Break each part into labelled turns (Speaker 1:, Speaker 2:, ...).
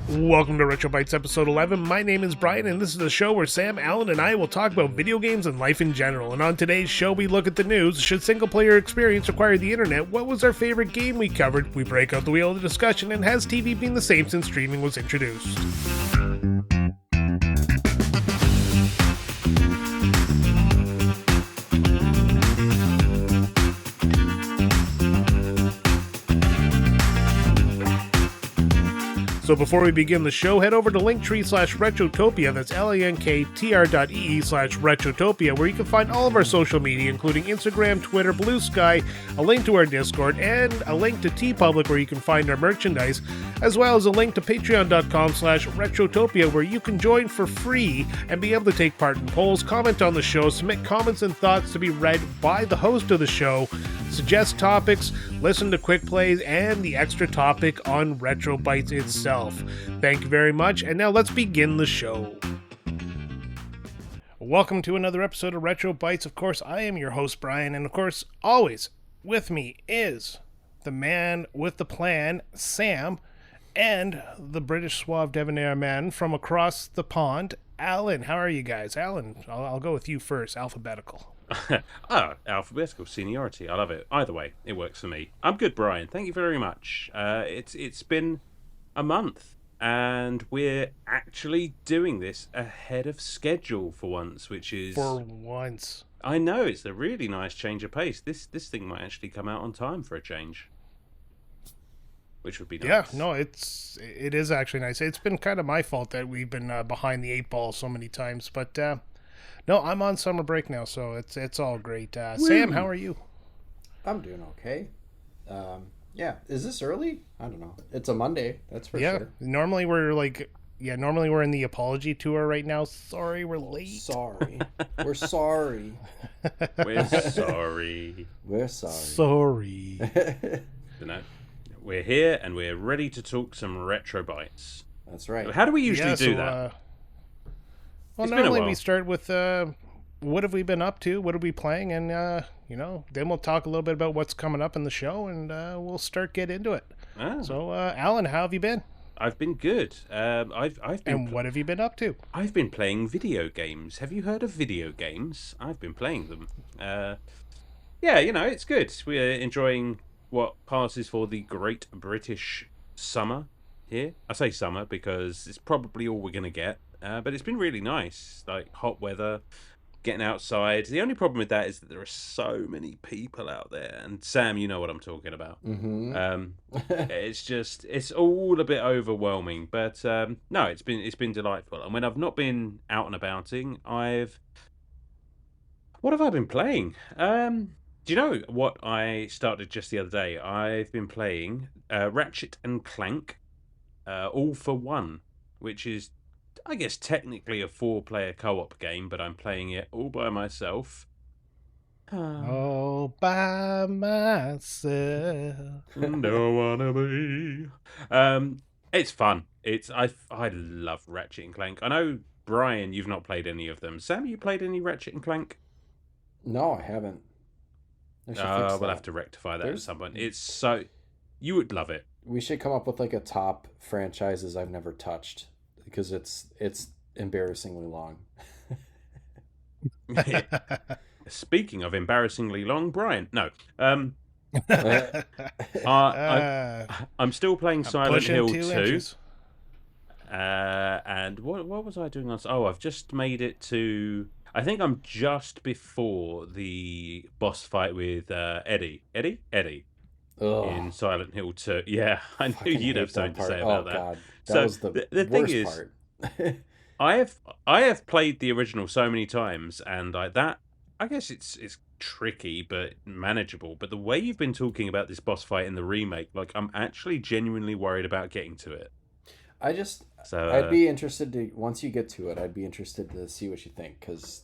Speaker 1: Welcome to RetroBytes episode 11. My name is Brian, and this is the show where Sam, Alan, and I will talk about video games and life in general. And on today's show, we look at the news. Should single-player experience require the internet? What was our favorite game we covered? We break out the wheel of the discussion, and has TV been the same since streaming was introduced? So before we begin the show, head over to linktree/Retrotopia, that's linktr.ee/Retrotopia, where you can find all of our social media, including Instagram, Twitter, Blue Sky, a link to our Discord, and a link to TeePublic, where you can find our merchandise, as well as a link to patreon.com/Retrotopia, where you can join for free and be able to take part in polls, comment on the show, submit comments and thoughts to be read by the host of the show, suggest topics, listen to quick plays, and the extra topic on RetroBytes itself. Thank you very much, and now let's begin the show. Welcome to another episode of RetroBytes. Of course, I am your host, Brian, and of course, always with me is the man with the plan, Sam, and the British suave debonair man from across the pond, Alan. How are you guys? Alan, I'll go with you first, alphabetical.
Speaker 2: Alphabetical seniority. I love it. Either way, it works for me. I'm good, Brian. Thank you very much. It's been a month, and we're actually doing this ahead of schedule for once, which is...
Speaker 1: For once.
Speaker 2: I know, it's a really nice change of pace. This thing might actually come out on time for a change, which would be nice.
Speaker 1: Yeah, no, it is actually nice. It's been kind of my fault that we've been behind the eight ball so many times, but no, I'm on summer break now, so it's all great. Sam, how are you?
Speaker 3: I'm doing okay. Yeah, is this early? I don't know. It's a Monday, that's for sure.
Speaker 1: Normally we're in the apology tour right now. Sorry, we're late.
Speaker 3: Sorry. We're sorry.
Speaker 2: We're sorry.
Speaker 3: We're sorry.
Speaker 1: Sorry.
Speaker 2: No, we're here, and we're ready to talk some RetroBytes.
Speaker 3: That's right.
Speaker 2: How do we usually do that?
Speaker 1: Well, normally we start with what have we been up to, what are we playing, and then we'll talk a little bit about what's coming up in the show, and we'll get into it. So, Alan, how have you been?
Speaker 2: I've been good. I've been.
Speaker 1: And what have you been up to?
Speaker 2: I've been playing video games. Have you heard of video games? I've been playing them. Yeah, it's good. We're enjoying what passes for the Great British Summer here. I say summer because it's probably all we're going to get. But it's been really nice, like hot weather, getting outside. The only problem with that is that there are so many people out there. And Sam, you know what I'm talking about.
Speaker 3: Mm-hmm.
Speaker 2: It's all a bit overwhelming. But no, it's been delightful. And when I've not been out and abouting, what have I been playing? Do you know what I started just the other day? I've been playing Ratchet and Clank, All for One, which is, I guess, technically a 4-player co-op game, but I'm playing it all by myself.
Speaker 1: All by myself.
Speaker 2: Don't wanna be. It's fun. I love Ratchet and Clank. I know, Brian, you've not played any of them. Sam, you played any Ratchet and Clank?
Speaker 3: No, I haven't.
Speaker 2: We'll have to rectify that at some point. You would love it.
Speaker 3: We should come up with like a top franchises I've never touched, because it's embarrassingly long.
Speaker 2: Speaking of embarrassingly long, Brian, no. I'm still playing Silent Hill 2. And what was I doing on? Oh, I've just made it to... I think I'm just before the boss fight with Eddie.
Speaker 3: Ugh.
Speaker 2: In Silent Hill 2. Yeah, I knew you'd have something to say about that.
Speaker 3: God. That was the
Speaker 2: thing
Speaker 3: worst
Speaker 2: is,
Speaker 3: part.
Speaker 2: I have played the original so many times, and I guess it's tricky but manageable. But the way you've been talking about this boss fight in the remake, like, I'm actually genuinely worried about getting to it.
Speaker 3: I'd be interested to, once you get to it, I'd be interested to see what you think, because,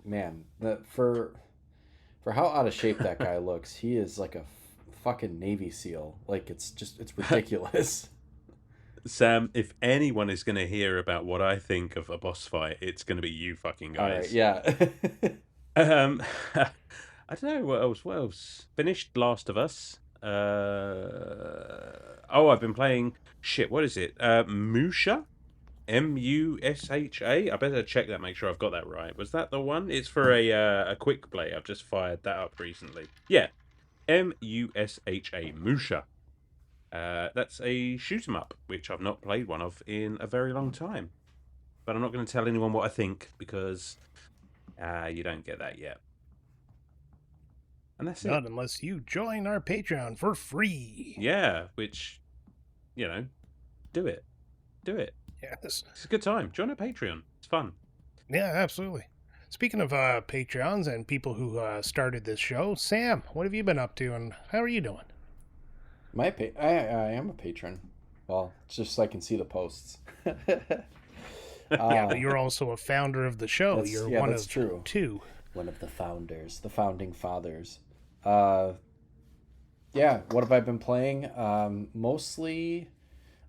Speaker 3: man, for how out of shape that guy looks, he is like a fucking Navy SEAL. Like, it's ridiculous.
Speaker 2: Sam, if anyone is going to hear about what I think of a boss fight, it's going to be you fucking guys.
Speaker 3: All right, yeah.
Speaker 2: I don't know what else. Finished Last of Us. I've been playing. Shit, what is it? Musha? Musha? I better check that, make sure I've got that right. Was that the one? It's for a quick play. I've just fired that up recently. Yeah, Musha. Musha. That's a shoot 'em up, which I've not played one of in a very long time. But I'm not going to tell anyone what I think because you don't get that yet. And that's
Speaker 1: Not
Speaker 2: it.
Speaker 1: unless you join our Patreon for free.
Speaker 2: Yeah, which, do it. Do it.
Speaker 1: Yes.
Speaker 2: It's a good time. Join our Patreon. It's fun.
Speaker 1: Yeah, absolutely. Speaking of Patreons and people who started this show, Sam, what have you been up to and how are you doing?
Speaker 3: I am a patron. Well, just so I can see the posts.
Speaker 1: Yeah, but you're also a founder of the show. You're one
Speaker 3: that's
Speaker 1: of
Speaker 3: true.
Speaker 1: two.
Speaker 3: One of the founders, the founding fathers. Yeah, what have I been playing? Mostly,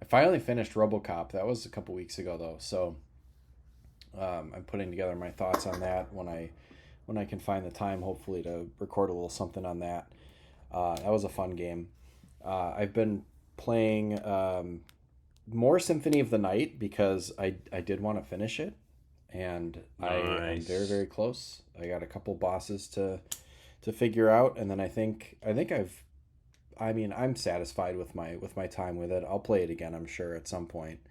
Speaker 3: I finally finished RoboCop. That was a couple weeks ago, though. So I'm putting together my thoughts on that when I can find the time, hopefully, to record a little something on that. That was a fun game. I've been playing more Symphony of the Night because I did want to finish it, and I am very, very close. I got a couple bosses to figure out, and then I'm satisfied with my time with it. I'll play it again, I'm sure, at some point.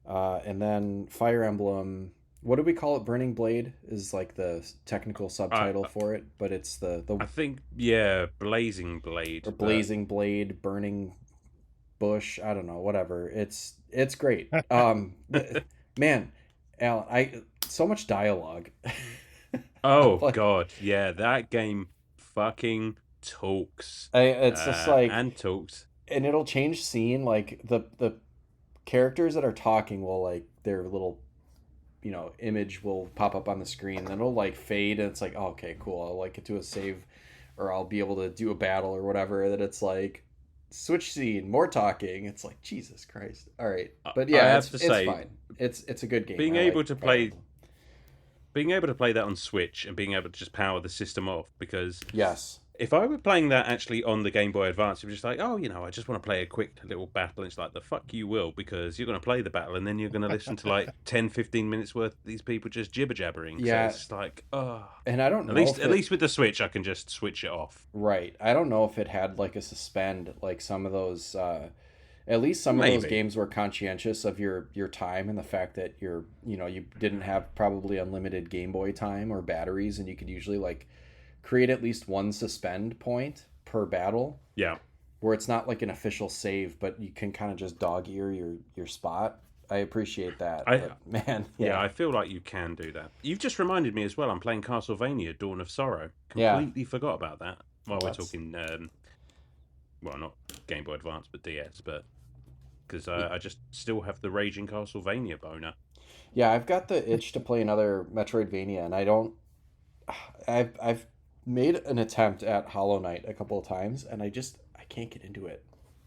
Speaker 3: And then Fire Emblem, what do we call it? Burning Blade is like the technical subtitle for it, but it's the
Speaker 2: I think, Blazing Blade.
Speaker 3: Or Blazing Blade, Burning Bush, I don't know, whatever. It's great. Man, Alan, so much dialogue.
Speaker 2: Oh, like, God. Yeah, that game fucking talks.
Speaker 3: It's just like...
Speaker 2: And talks.
Speaker 3: And it'll change scene, like the characters that are talking will, like, their little, image will pop up on the screen, then it'll, like, fade, and it's like, oh, okay, cool, I'll, like, get to a save, or I'll be able to do a battle or whatever, that it's like, switch scene, more talking. It's like, Jesus Christ. All right. But yeah, it's fine. It's a good game.
Speaker 2: Being able to play that on Switch and being able to just power the system off, because
Speaker 3: yes,
Speaker 2: if I were playing that actually on the Game Boy Advance, it was just like, I just want to play a quick little battle. And it's like, the fuck you will, because you're going to play the battle and then you're going to listen to like 10, 15 minutes worth of these people just jibber-jabbering.
Speaker 3: Yeah.
Speaker 2: So it's like, oh.
Speaker 3: And I don't know.
Speaker 2: At least with the Switch, I can just switch it off.
Speaker 3: Right. I don't know if it had like a suspend, like some of those, at least some of those games were conscientious of your time and the fact that you didn't have probably unlimited Game Boy time or batteries, and you could usually like create at least one suspend point per battle.
Speaker 2: Yeah.
Speaker 3: Where it's not like an official save, but you can kind of just dog ear your spot. I appreciate that. Man,
Speaker 2: yeah, I feel like you can do that. You've just reminded me as well, I'm playing Castlevania Dawn of Sorrow. Completely forgot about that while we're talking, not Game Boy Advance, but DS, but because I just still have the raging Castlevania boner.
Speaker 3: Yeah, I've got the itch to play another Metroidvania, and I've made an attempt at Hollow Knight a couple of times, and I can't get into it.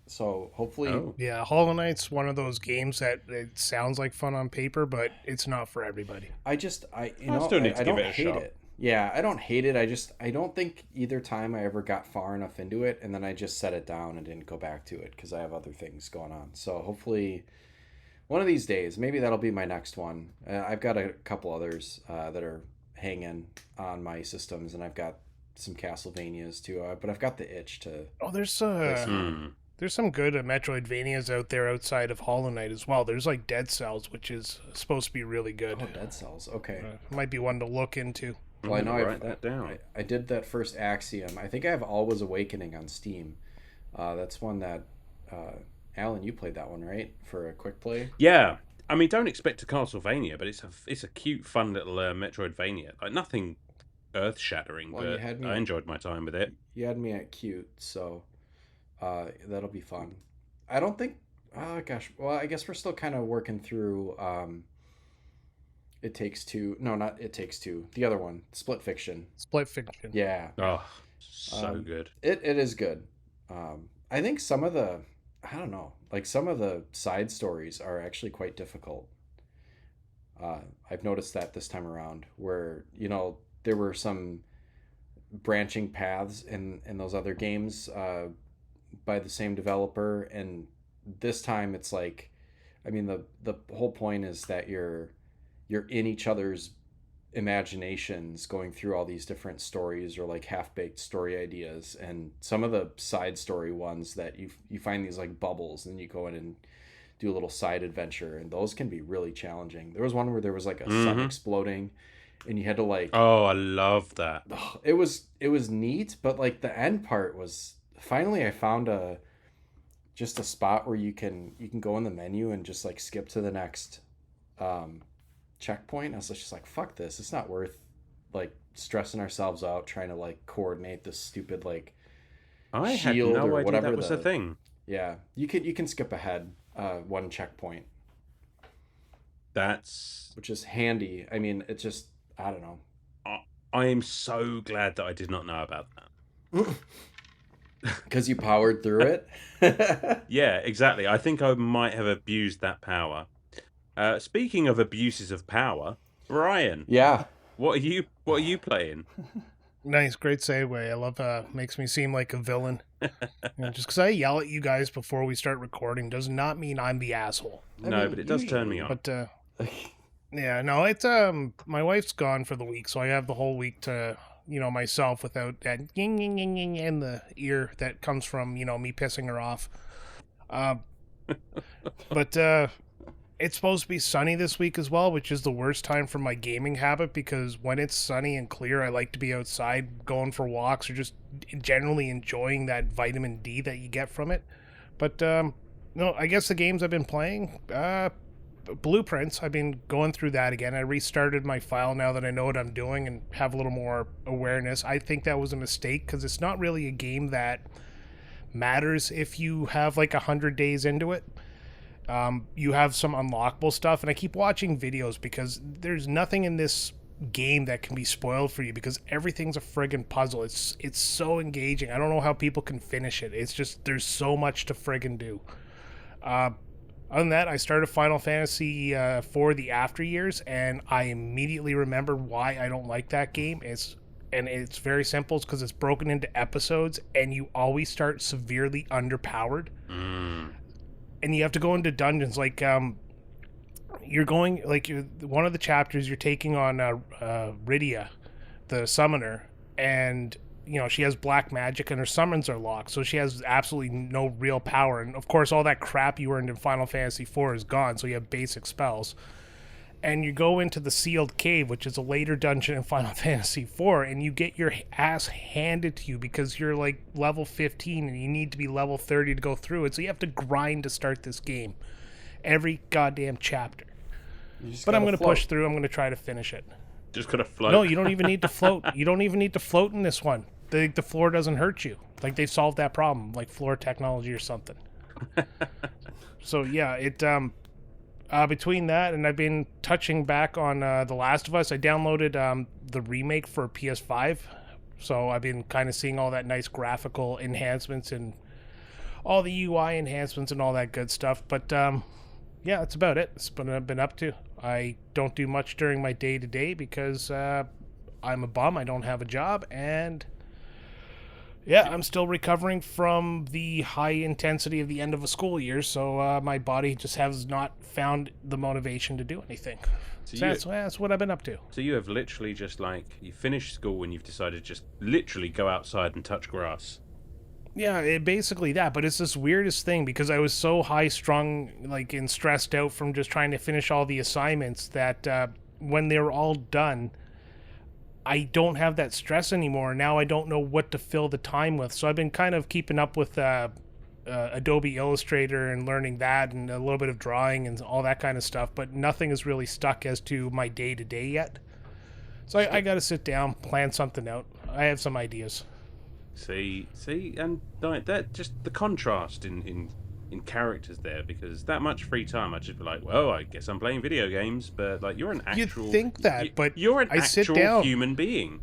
Speaker 3: So hopefully...
Speaker 1: Yeah, Hollow Knight's one of those games that it sounds like fun on paper, but it's not for everybody.
Speaker 3: I still need to give it a shot. Yeah, I don't hate it. I don't think either time I ever got far enough into it, and then I just set it down and didn't go back to it because I have other things going on. So hopefully one of these days, maybe that'll be my next one. I've got a couple others that are hanging on my systems, and I've got some Castlevanias too, but I've got the itch to...
Speaker 1: Oh, there's some good Metroidvanias out there outside of Hollow Knight as well. There's like Dead Cells, which is supposed to be really good.
Speaker 3: Oh, Dead Cells, okay.
Speaker 1: Might be one to look into.
Speaker 3: Well, I know I did that first Axiom. I think I have Always Awakening on Steam. That's one that Alan, you played that one, right? For a quick play?
Speaker 2: Yeah. I mean, don't expect a Castlevania, but it's a cute, fun little Metroidvania. Like, nothing earth-shattering, but I enjoyed my time with it.
Speaker 3: You had me at cute, so that'll be fun. I don't think... Oh, gosh. Well, I guess we're still kind of working through... It Takes Two. No, not It Takes Two. The other one, Split Fiction.
Speaker 1: Split Fiction.
Speaker 3: Yeah.
Speaker 2: Oh, so good.
Speaker 3: It is good. I think some of the... I don't know. Like, some of the side stories are actually quite difficult. I've noticed that this time around, where, there were some branching paths in those other games. by the same developer, and this time it's like, I mean, the whole point is that you're in each other's imaginations going through all these different stories or like half-baked story ideas, and some of the side story ones that you find these like bubbles and you go in and do a little side adventure, and those can be really challenging. There was one where there was like a sun exploding and you had to like,
Speaker 2: oh, I love that.
Speaker 3: it was neat, but like the end part was, finally I found just a spot where you can go in the menu and just like skip to the next checkpoint. I was just like, fuck this, it's not worth like stressing ourselves out trying to like coordinate this stupid like
Speaker 2: I had
Speaker 3: shield
Speaker 2: no
Speaker 3: or
Speaker 2: idea
Speaker 3: whatever
Speaker 2: that was a thing.
Speaker 3: Yeah, you can skip ahead one checkpoint,
Speaker 2: That's
Speaker 3: which is handy. I mean, it's just, I don't know.
Speaker 2: I am so glad that I did not know about that.
Speaker 3: Because you powered through it.
Speaker 2: Yeah, exactly. I think I might have abused that power. Speaking of abuses of power, Brian.
Speaker 3: Yeah.
Speaker 2: What are you playing?
Speaker 1: Nice, great segue. I love makes me seem like a villain. Just because I yell at you guys before we start recording does not mean I'm the asshole.
Speaker 2: No, but it does turn me on.
Speaker 1: But yeah, no, it's my wife's gone for the week, so I have the whole week to myself without that ying ying ying ying in the ear that comes from me pissing her off. But it's supposed to be sunny this week as well, which is the worst time for my gaming habit, because when it's sunny and clear, I like to be outside going for walks or just generally enjoying that vitamin D that you get from it. But no, I guess the games I've been playing, Blueprints, I've been going through that again. I restarted my file now that I know what I'm doing and have a little more awareness. I think that was a mistake because it's not really a game that matters if you have like 100 days into it. You have some unlockable stuff, and I keep watching videos because there's nothing in this game that can be spoiled for you because everything's a friggin' puzzle. It's so engaging. I don't know how people can finish it. It's just, there's so much to friggin' do. Other than that, I started Final Fantasy for the After Years, and I immediately remembered why I don't like that game. It's very simple. It's because it's broken into episodes, and you always start severely underpowered. And you have to go into dungeons like you're going like one of the chapters you're taking on Rydia, the summoner, and she has black magic and her summons are locked, so she has absolutely no real power. And of course, all that crap you earned in Final Fantasy IV is gone, so you have basic spells. And you go into the sealed cave, which is a later dungeon in Final Fantasy IV, and you get your ass handed to you because you're like level 15 and you need to be level 30 to go through it. So you have to grind to start this game. Every goddamn chapter. But I'm going to push through. I'm going to try to finish it.
Speaker 2: Just gotta float.
Speaker 1: No, you don't even need to float. You don't even need to float in this one. The floor doesn't hurt you. Like, they've solved that problem, like floor technology or something. So yeah, it between that and I've been touching back on The Last of Us. I downloaded the remake for PS5, so I've been kind of seeing all that nice graphical enhancements and all the UI enhancements and all that good stuff. But yeah, that's about it. It's what I've been up to. I don't do much during my day-to-day because I'm a bum. I don't have a job, and yeah, I'm still recovering from the high intensity of the end of a school year, so my body just has not found the motivation to do anything. So that's what I've been up to.
Speaker 2: So you have literally just you finished school and you've decided to just literally go outside and touch grass.
Speaker 1: Yeah, basically that, but it's this weirdest thing because I was so high-strung and stressed out from just trying to finish all the assignments that when they were all done, I don't have that stress anymore. Now I don't know what to fill the time with. So I've been kind of keeping up with Adobe Illustrator and learning that and a little bit of drawing and all that kind of stuff, but nothing is really stuck as to my day-to-day yet. So I got to sit down, plan something out. I have some ideas.
Speaker 2: See, and that just the contrast in characters there, because that much free time I'd just be like, well, I guess I'm playing video games, but you're an actual...
Speaker 1: You think that, but
Speaker 2: you're an
Speaker 1: I sit down.
Speaker 2: Human being.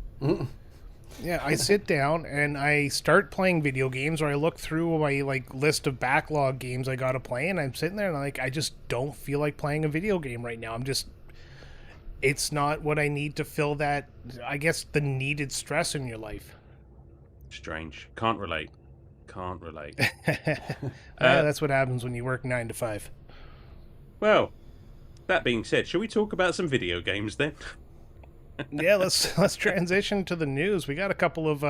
Speaker 1: Yeah, I sit down and I start playing video games, or I look through my list of backlog games I gotta play, and I'm sitting there and I just don't feel like playing a video game right now. It's not what I need to fill that, I guess, the needed stress in your life.
Speaker 2: Strange. Can't relate. Can't relate.
Speaker 1: That's what happens when you work 9 to 5.
Speaker 2: Well, that being said, shall we talk about some video games then?
Speaker 1: Yeah, let's transition to the news. We got a couple of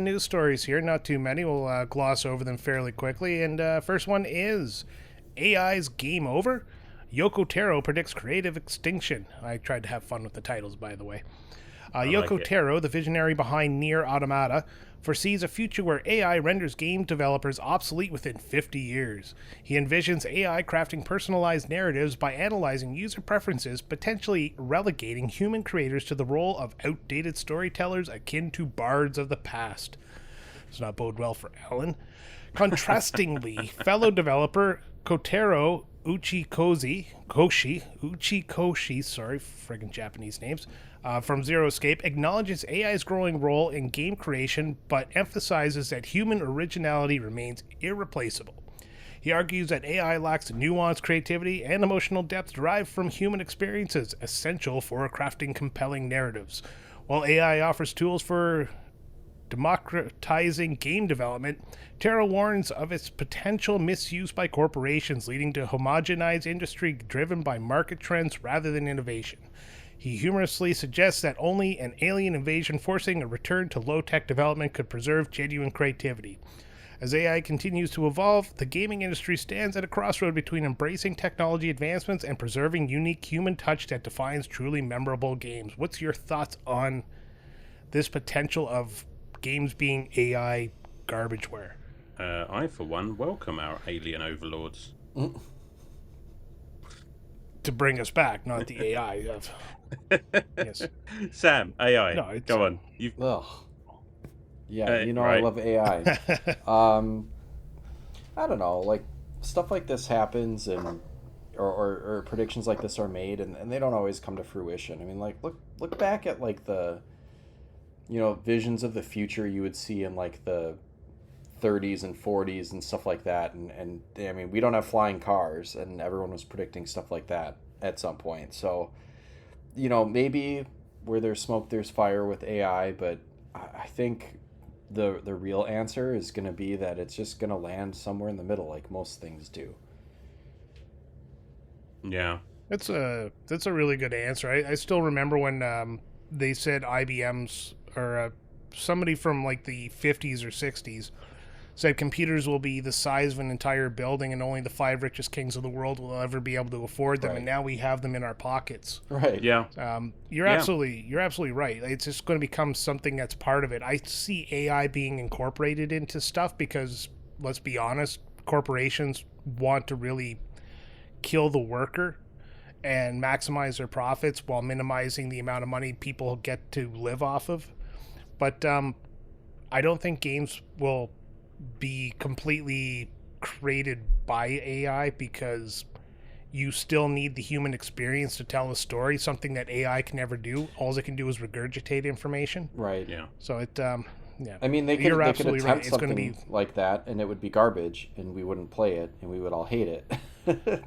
Speaker 1: news stories here, not too many. We'll gloss over them fairly quickly. And first one is AI's game over. Yoko Taro predicts creative extinction. I tried to have fun with the titles, by the way. Yoko Taro, the visionary behind Nier Automata, foresees a future where AI renders game developers obsolete within 50 years. He envisions AI crafting personalized narratives by analyzing user preferences, potentially relegating human creators to the role of outdated storytellers akin to bards of the past. Does not bode well for Alan. Contrastingly, fellow developer Kotaro Uchikoshi, sorry, friggin' Japanese names, from Zero Escape, acknowledges AI's growing role in game creation, but emphasizes that human originality remains irreplaceable. He argues that AI lacks nuance, creativity, and emotional depth derived from human experiences, essential for crafting compelling narratives. While AI offers tools for democratizing game development, Taro warns of its potential misuse by corporations, leading to a homogenized industry driven by market trends rather than innovation. He humorously suggests that only an alien invasion forcing a return to low-tech development could preserve genuine creativity. As AI continues to evolve, the gaming industry stands at a crossroad between embracing technology advancements and preserving unique human touch that defines truly memorable games. What's your thoughts on this potential of games being AI garbageware?
Speaker 2: I, for one, welcome our alien overlords.
Speaker 1: To bring us back, not the AI. Yes.
Speaker 2: Sam, AI.
Speaker 1: No,
Speaker 2: go on.
Speaker 3: Ugh. Yeah,
Speaker 2: right.
Speaker 3: I love AI. I don't know, like stuff like this happens, and or predictions like this are made, and they don't always come to fruition. I mean, like look back at like the visions of the future you would see in like the 30s and 40s and stuff like that, and I mean, we don't have flying cars, and everyone was predicting stuff like that at some point. So maybe where there's smoke there's fire with AI, but I think the real answer is going to be that it's just going to land somewhere in the middle, like most things do.
Speaker 2: Yeah,
Speaker 1: that's a really good answer. I still remember when they said IBM's or somebody from like the 50s or 60s said computers will be the size of an entire building and only the 5 richest kings of the world will ever be able to afford them. Right. And now we have them in our pockets.
Speaker 3: Right.
Speaker 2: Yeah.
Speaker 1: You're absolutely right. It's just going to become something that's part of it. I see AI being incorporated into stuff because, let's be honest, corporations want to really kill the worker and maximize their profits while minimizing the amount of money people get to live off of. But I don't think games will be completely created by AI because you still need the human experience to tell a story, something that AI can never do. All it can do is regurgitate information.
Speaker 3: Right.
Speaker 2: Yeah.
Speaker 1: So it, yeah.
Speaker 3: I mean, they could attempt right. Something like that, and it would be garbage, and we wouldn't play it, and we would all hate it.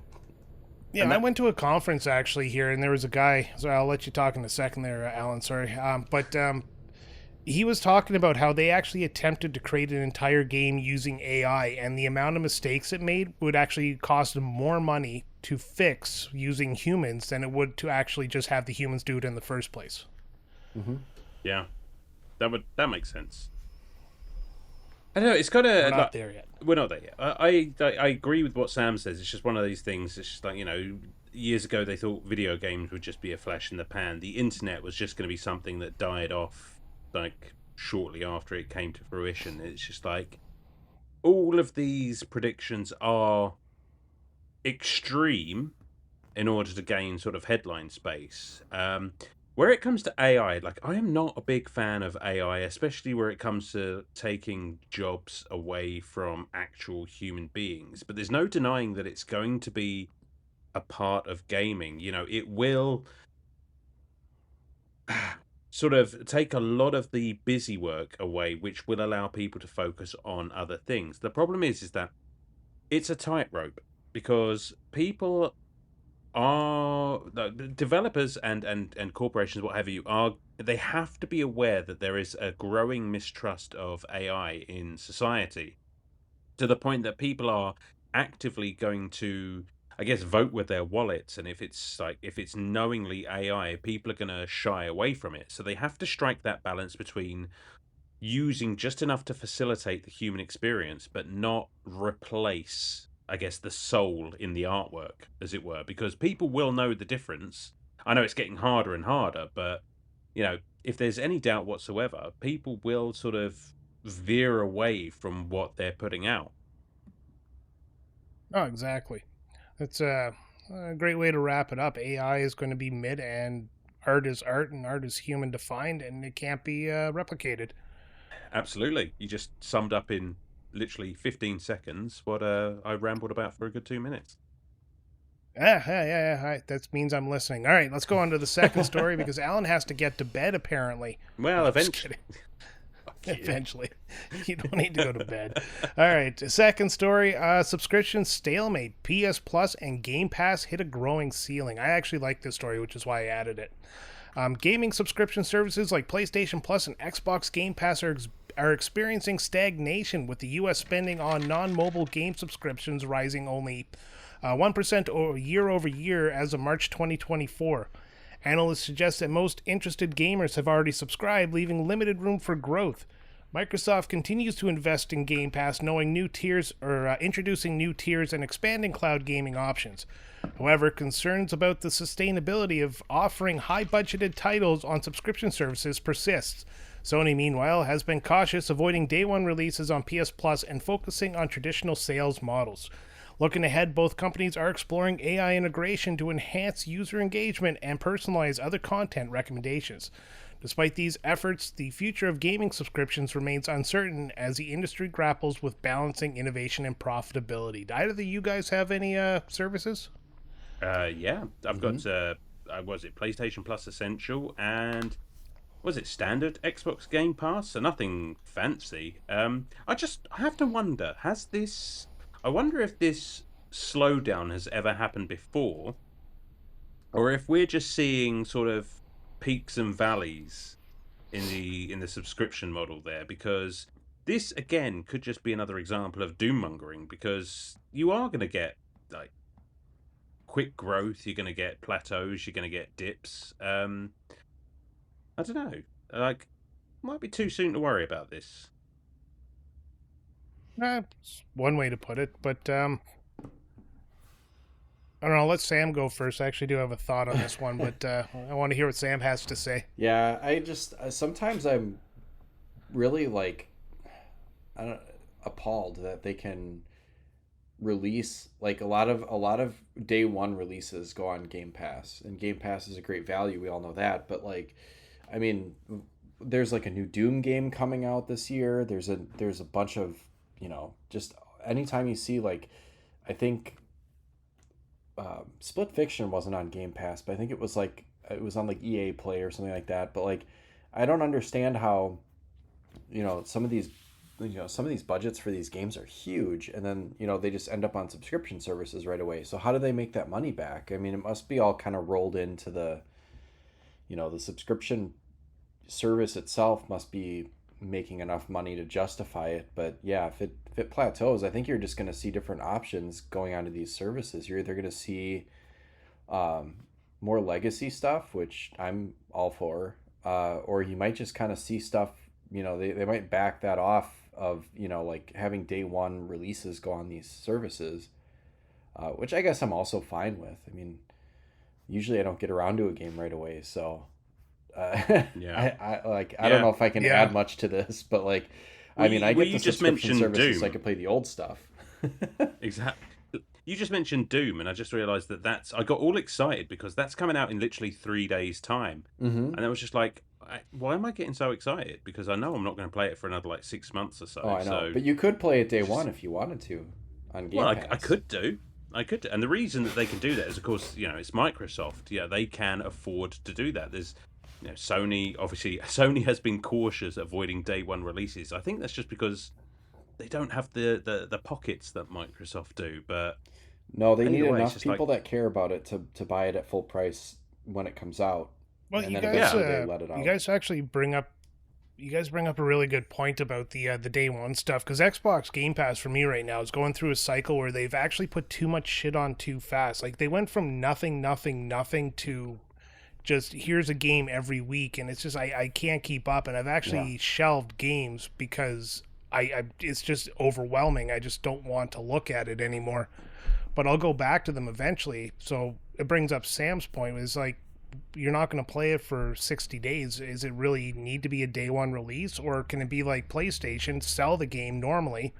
Speaker 1: Yeah, I went to a conference actually here, and there was a guy. So I'll let you talk in a second there, Alan. Sorry, but he was talking about how they actually attempted to create an entire game using AI, and the amount of mistakes it made would actually cost them more money to fix using humans than it would to actually just have the humans do it in the first place.
Speaker 3: Mm-hmm.
Speaker 2: Yeah, that makes sense. I don't know. It's got to.
Speaker 1: We're not there yet.
Speaker 2: We're not there yet. I agree with what Sam says. It's just one of these things. It's just like, years ago they thought video games would just be a flash in the pan. The internet was just going to be something that died off like shortly after it came to fruition. It's just like all of these predictions are extreme in order to gain sort of headline space. Where it comes to AI, like I am not a big fan of AI, especially where it comes to taking jobs away from actual human beings. But there's no denying that it's going to be a part of gaming. It will sort of take a lot of the busy work away, which will allow people to focus on other things. The problem is that it's a tightrope because people are the developers and corporations, what have you, are they have to be aware that there is a growing mistrust of AI in society, to the point that people are actively going to, I guess, vote with their wallets. And if it's knowingly AI, people are going to shy away from it. So they have to strike that balance between using just enough to facilitate the human experience, but not replace, I guess, the soul in the artwork, as it were, because people will know the difference. I know it's getting harder and harder, but if there's any doubt whatsoever, people will sort of veer away from what they're putting out.
Speaker 1: Oh, exactly. That's a great way to wrap it up. AI is going to be mid, and art is art, and art is human defined, and it can't be replicated.
Speaker 2: Absolutely. You just summed up in literally 15 seconds what I rambled about for a good 2 minutes.
Speaker 1: Yeah. That means I'm listening. All right, let's go on to the second story because Alan has to get to bed apparently.
Speaker 2: Well,
Speaker 1: No,
Speaker 2: eventually.
Speaker 1: Eventually. You don't need to go to bed. All right, second story, subscription stalemate. PS Plus and Game Pass hit a growing ceiling. I actually like this story, which is why I added it. Gaming subscription services like PlayStation Plus and Xbox Game Pass are experiencing stagnation, with the U.S. spending on non-mobile game subscriptions rising only 1% year over year as of March 2024. Analysts suggest that most interested gamers have already subscribed, leaving limited room for growth. Microsoft continues to invest in Game Pass, knowing new tiers or introducing new tiers and expanding cloud gaming options. However, concerns about the sustainability of offering high-budgeted titles on subscription services persists. Sony, meanwhile, has been cautious, avoiding day-one releases on PS Plus and focusing on traditional sales models. Looking ahead, both companies are exploring AI integration to enhance user engagement and personalize other content recommendations. Despite these efforts, the future of gaming subscriptions remains uncertain as the industry grapples with balancing innovation and profitability. Do either of you guys have any services?
Speaker 2: Yeah, I've got was it PlayStation Plus Essential and was it standard Xbox Game Pass? So nothing fancy. I have to wonder, I wonder if this slowdown has ever happened before, or if we're just seeing sort of peaks and valleys in the subscription model there, because this again could just be another example of doom mongering, because you are going to get like quick growth, you're going to get plateaus, you're going to get dips. I don't know, like, might be too soon to worry about this.
Speaker 1: That's one way to put it, but I don't know. Let Sam go first. I actually do have a thought on this one, but I want to hear what Sam has to say.
Speaker 3: Yeah, I just sometimes I'm really like appalled that they can release like a lot of day one releases go on Game Pass, and Game Pass is a great value. We all know that, but like, I mean, there's like a new Doom game coming out this year. There's a bunch of just anytime you see like, I think Split Fiction wasn't on Game Pass, but I think it was on like EA Play or something like that. But like, I don't understand how some of these budgets for these games are huge, and then they just end up on subscription services right away. So how do they make that money back? I mean, it must be all kind of rolled into the the subscription service itself must be making enough money to justify it. But yeah, if it plateaus, I think you're just going to see different options going onto these services. You're either going to see more legacy stuff, which I'm all for, or you might just kind of see stuff, they might back that off of like having day one releases go on these services, which I guess I'm also fine with. I mean, usually I don't get around to a game right away, so
Speaker 2: Yeah.
Speaker 3: I don't know if I can add much to this, but like, I mean, I get the subscription services
Speaker 2: Doom.
Speaker 3: so I can play the old stuff.
Speaker 2: Exactly. You just mentioned Doom, and I just realised I got all excited because that's coming out in literally 3 days' time, and I was just like, why am I getting so excited? Because I know I'm not going to play it for another like 6 months or so.
Speaker 3: Oh, I know, but you could play it day one if you wanted to on Game Pass.
Speaker 2: I could do. And the reason that they can do that is, of course, it's Microsoft. Yeah, they can afford to do that. There's Sony, obviously, Sony has been cautious avoiding day one releases. I think that's just because they don't have the pockets that Microsoft do. But
Speaker 3: No, they
Speaker 2: And
Speaker 3: need
Speaker 2: either way, it's
Speaker 3: enough
Speaker 2: just
Speaker 3: people that care about it to buy it at full price when it comes out,
Speaker 1: Well,
Speaker 3: and
Speaker 1: you
Speaker 3: then
Speaker 1: guys,
Speaker 3: eventually they let it
Speaker 1: you
Speaker 3: out.
Speaker 1: guys actually bring up a really good point about the day one stuff, because Xbox Game Pass for me right now is going through a cycle where they've actually put too much shit on too fast. Like they went from nothing, nothing, nothing to just here's a game every week, and it's just I can't keep up, and I've actually shelved games because I it's just overwhelming. I just don't want to look at it anymore. But I'll go back to them eventually. So it brings up Sam's point, is like you're not going to play it for 60 days. Is it really need to be a day one release, or can it be like PlayStation, sell the game normally,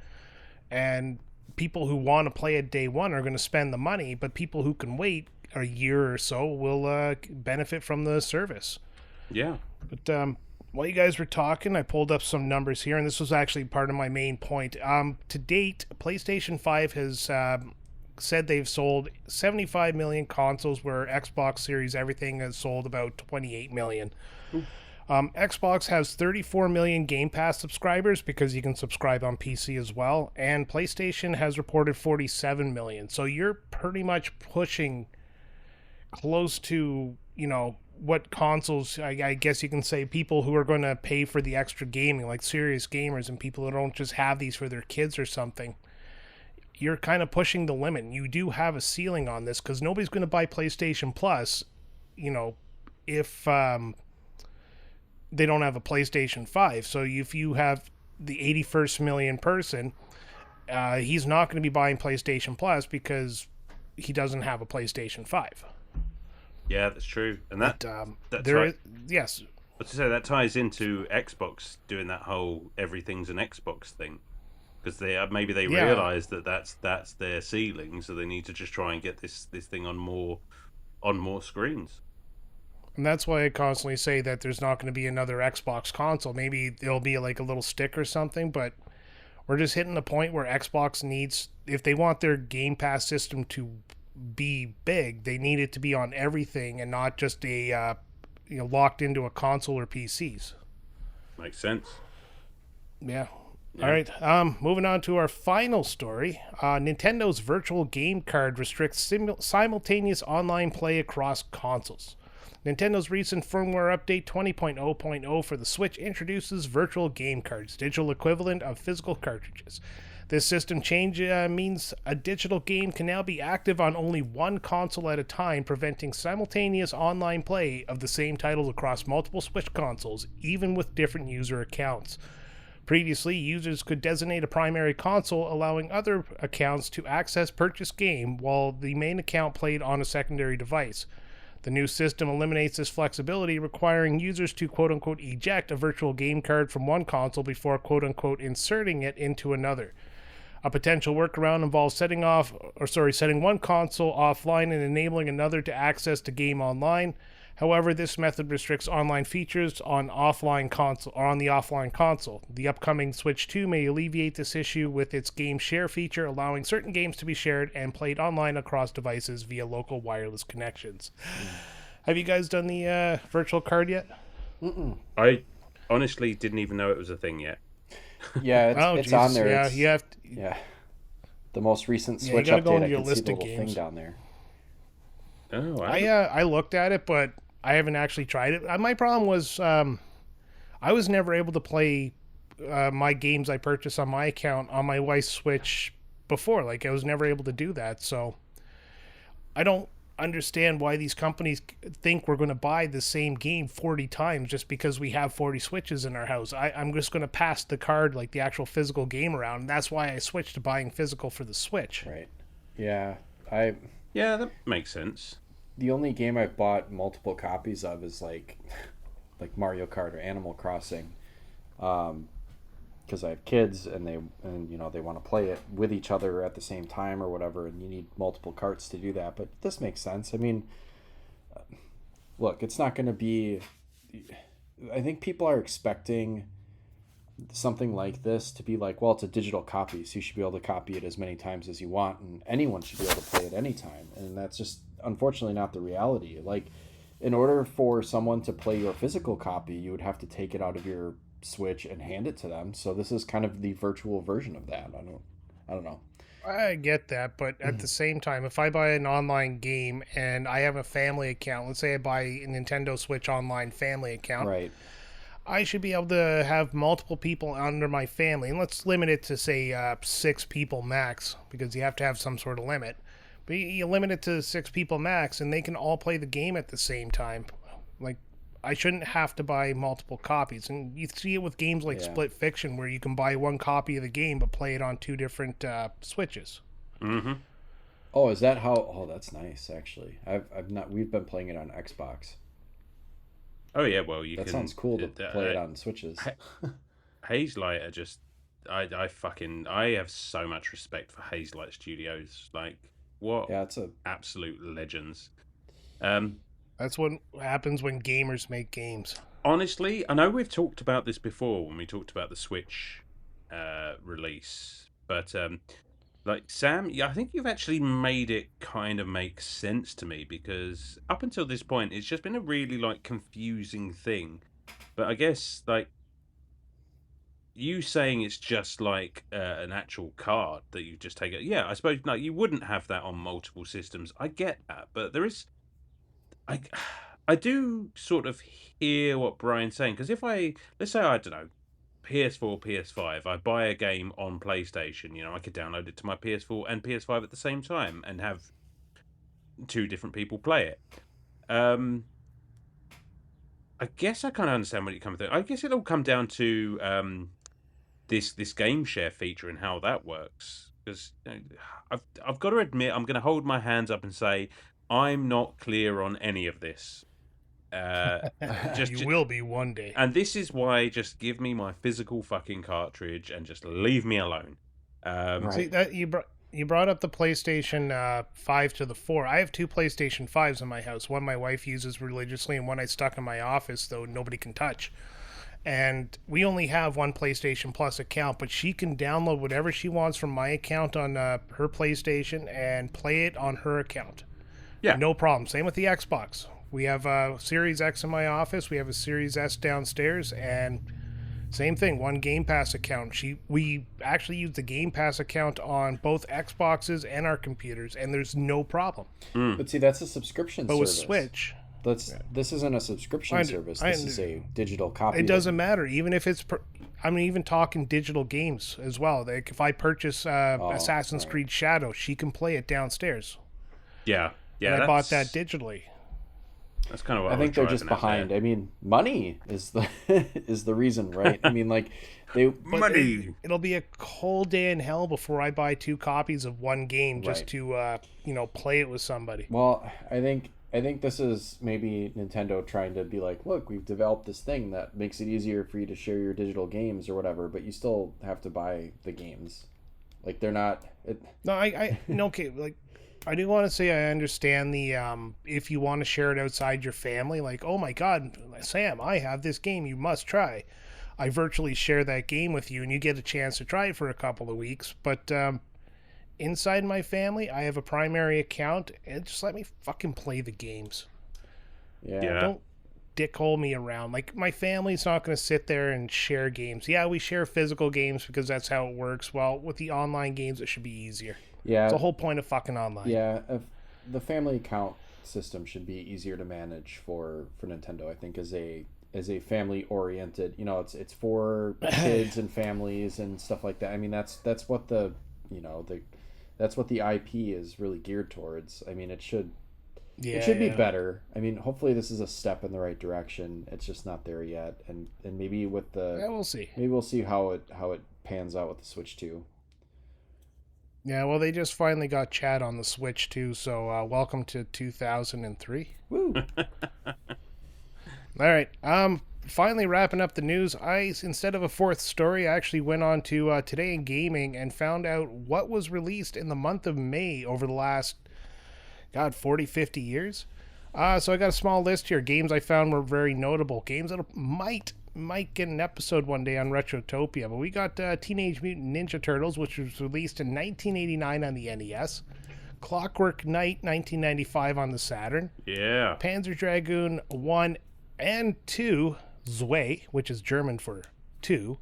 Speaker 1: and people who want to play it day one are going to spend the money, but people who can wait a year or so will benefit from the service.
Speaker 2: Yeah.
Speaker 1: But while you guys were talking, I pulled up some numbers here, and this was actually part of my main point. To date, PlayStation 5 has said they've sold 75 million consoles, where Xbox Series everything has sold about 28 million. Xbox has 34 million Game Pass subscribers because you can subscribe on PC as well, and PlayStation has reported 47 million. So you're pretty much pushing close to, what consoles, I guess you can say, people who are going to pay for the extra gaming, like serious gamers and people who don't just have these for their kids or something. You're kind of pushing the limit. You do have a ceiling on this because nobody's going to buy PlayStation Plus, if they don't have a PlayStation 5. So if you have the 81st million person, he's not going to be buying PlayStation Plus because he doesn't have a PlayStation 5.
Speaker 2: Yeah, that's true. And that's
Speaker 1: there
Speaker 2: right.
Speaker 1: is, yes.
Speaker 2: But to say that ties into Xbox doing that whole everything's an Xbox thing, because they realize that that's their ceiling, so they need to just try and get this thing on more screens.
Speaker 1: And that's why I constantly say that there's not going to be another Xbox console. Maybe there'll be like a little stick or something, but we're just hitting the point where Xbox needs, if they want their Game Pass system to be big, they need it to be on everything and not just a locked into a console or PCs.
Speaker 2: Makes sense.
Speaker 1: Yeah. All right. Moving on to our final story. Nintendo's virtual game card restricts simultaneous online play across consoles. Nintendo's recent firmware update 20.0.0 for the Switch introduces virtual game cards, digital equivalent of physical cartridges. This system change means a digital game can now be active on only one console at a time, preventing simultaneous online play of the same titles across multiple Switch consoles, even with different user accounts. Previously, users could designate a primary console, allowing other accounts to access purchased game while the main account played on a secondary device. The new system eliminates this flexibility, requiring users to quote-unquote eject a virtual game card from one console before quote-unquote inserting it into another. A potential workaround involves setting one console offline and enabling another to access the game online. However, this method restricts online features on the offline console. The upcoming Switch 2 may alleviate this issue with its game share feature, allowing certain games to be shared and played online across devices via local wireless connections. Have you guys done the virtual card yet?
Speaker 3: Mm-mm.
Speaker 2: I honestly didn't even know it was a thing yet.
Speaker 3: Yeah, it's on there.
Speaker 1: Yeah, you have to,
Speaker 3: yeah. The most recent Switch
Speaker 1: you gotta
Speaker 3: update,
Speaker 1: go into
Speaker 3: I
Speaker 1: your
Speaker 3: can see
Speaker 1: list
Speaker 3: the
Speaker 1: of
Speaker 3: little
Speaker 1: games.
Speaker 3: thing down there.
Speaker 2: Oh,
Speaker 1: I looked at it, but I haven't actually tried it. My problem was I was never able to play my games I purchased on my account on my wife's Switch before. Like, I was never able to do that. So I don't understand why these companies think we're going to buy the same game 40 times just because we have 40 Switches in our house. I'm just going to pass the card, like the actual physical game, around. And that's why I switched to buying physical for the Switch.
Speaker 3: Right. Yeah.
Speaker 2: Yeah, that makes sense.
Speaker 3: The only game I've bought multiple copies of is like Mario Kart or Animal Crossing, because I have kids and they want to play it with each other at the same time or whatever, and you need multiple carts to do that. But this makes sense. I mean, look, it's not going to be. I think people are expecting something like this to be like, well, it's a digital copy, so you should be able to copy it as many times as you want, and anyone should be able to play it anytime. And that's just unfortunately not the reality. Like, in order for someone to play your physical copy, you would have to take it out of your Switch and hand it to them. So this is kind of the virtual version of that. I don't know.
Speaker 1: I get that, but at the same time, if I buy an online game and I have a family account, let's say I buy a Nintendo Switch Online family account,
Speaker 3: Right.
Speaker 1: I should be able to have multiple people under my family, and let's limit it to say 6 people max, because you have to have some sort of limit. But you limit it to 6 people max, and they can all play the game at the same time. Like, I shouldn't have to buy multiple copies. And you see it with games like Split Fiction, where you can buy one copy of the game but play it on 2 different Switches.
Speaker 2: Mm-hmm.
Speaker 3: Oh, is that how? Oh, that's nice. Actually, I've not. We've been playing it on Xbox.
Speaker 2: Oh yeah, well you
Speaker 3: that
Speaker 2: can.
Speaker 3: Sounds cool to play it on Switches.
Speaker 2: Hazelight are just. I have so much respect for Hazelight Studios. Like, what?
Speaker 3: Yeah, it's
Speaker 2: absolute legends.
Speaker 1: That's what happens when gamers make games.
Speaker 2: Honestly, I know we've talked about this before when we talked about the Switch release, but like Sam, I think you've actually made it kind of make sense to me, because up until this point, it's just been a really like confusing thing. But I guess like you saying it's just like an actual card that you just take it. Yeah, I suppose like you wouldn't have that on multiple systems. I get that, but there is. I do sort of hear what Brian's saying, because if let's say, I don't know, PS4, PS5, I buy a game on PlayStation, I could download it to my PS4 and PS5 at the same time and have 2 different people play it. I guess I kind of understand what you're coming through. I guess it'll come down to this game share feature and how that works, because I've got to admit, I'm going to hold my hands up and say I'm not clear on any of this.
Speaker 1: You will be one day.
Speaker 2: And this is why just give me my physical fucking cartridge and just leave me alone.
Speaker 3: Right.
Speaker 1: See, that you brought up the PlayStation 5 to the 4. I have 2 PlayStation 5s in my house. One my wife uses religiously, and one I stuck in my office, though nobody can touch. And we only have one PlayStation Plus account, but she can download whatever she wants from my account on her PlayStation and play it on her account.
Speaker 2: Yeah.
Speaker 1: No problem. Same with the Xbox. We have a Series X in my office. We have a Series S downstairs, and same thing. One Game Pass account. We actually use the Game Pass account on both Xboxes and our computers, and there's no problem.
Speaker 3: But see, that's a subscription
Speaker 1: but
Speaker 3: service.
Speaker 1: with Switch,
Speaker 3: this isn't a subscription service. This is a digital copy.
Speaker 1: It doesn't matter, even if it's. I'm even talking digital games as well. Like if I purchase Assassin's Creed Shadow, she can play it downstairs.
Speaker 2: Yeah, yeah.
Speaker 1: And I bought that digitally.
Speaker 2: That's kind of what
Speaker 3: I think they're just behind. I mean, money is the reason, right? I mean, like
Speaker 2: money.
Speaker 1: It'll be a cold day in hell before I buy 2 copies of one game just to play it with somebody.
Speaker 3: Well, I think this is maybe Nintendo trying to be like, look, we've developed this thing that makes it easier for you to share your digital games or whatever, but you still have to buy the games. Like they're not.
Speaker 1: Okay, like. I do want to say I understand the if you want to share it outside your family, like, oh my God, Sam, I have this game you must try. I virtually share that game with you and you get a chance to try it for a couple of weeks. But inside my family, I have a primary account and just let me fucking play the games.
Speaker 3: Yeah.
Speaker 1: Don't dickhole me around. Like, my family's not going to sit there and share games. Yeah, we share physical games because that's how it works. Well, with the online games, it should be easier.
Speaker 3: Yeah,
Speaker 1: it's the whole point of fucking online.
Speaker 3: Yeah, the family account system should be easier to manage for Nintendo. I think as a family oriented, it's for kids and families and stuff like that. I mean, that's what that's what the IP is really geared towards. I mean, it should be better. I mean, hopefully this is a step in the right direction. It's just not there yet, and maybe with
Speaker 1: we'll see.
Speaker 3: Maybe we'll see how it pans out with the Switch 2.
Speaker 1: Yeah, well, they just finally got chat on the Switch too, so welcome to 2003.
Speaker 3: Woo!
Speaker 1: All right, finally wrapping up the news. Instead of a 4th story, I actually went on to Today in Gaming and found out what was released in the month of May over the last, 40, 50 years. So I got a small list here. Games I found were very notable. Games that might get an episode one day on Retrotopia, but we got Teenage Mutant Ninja Turtles, which was released in 1989 on the NES. Clockwork Knight 1995 on the Saturn.
Speaker 2: Yeah.
Speaker 1: Panzer Dragoon 1 and 2, Zwei, which is German for 2.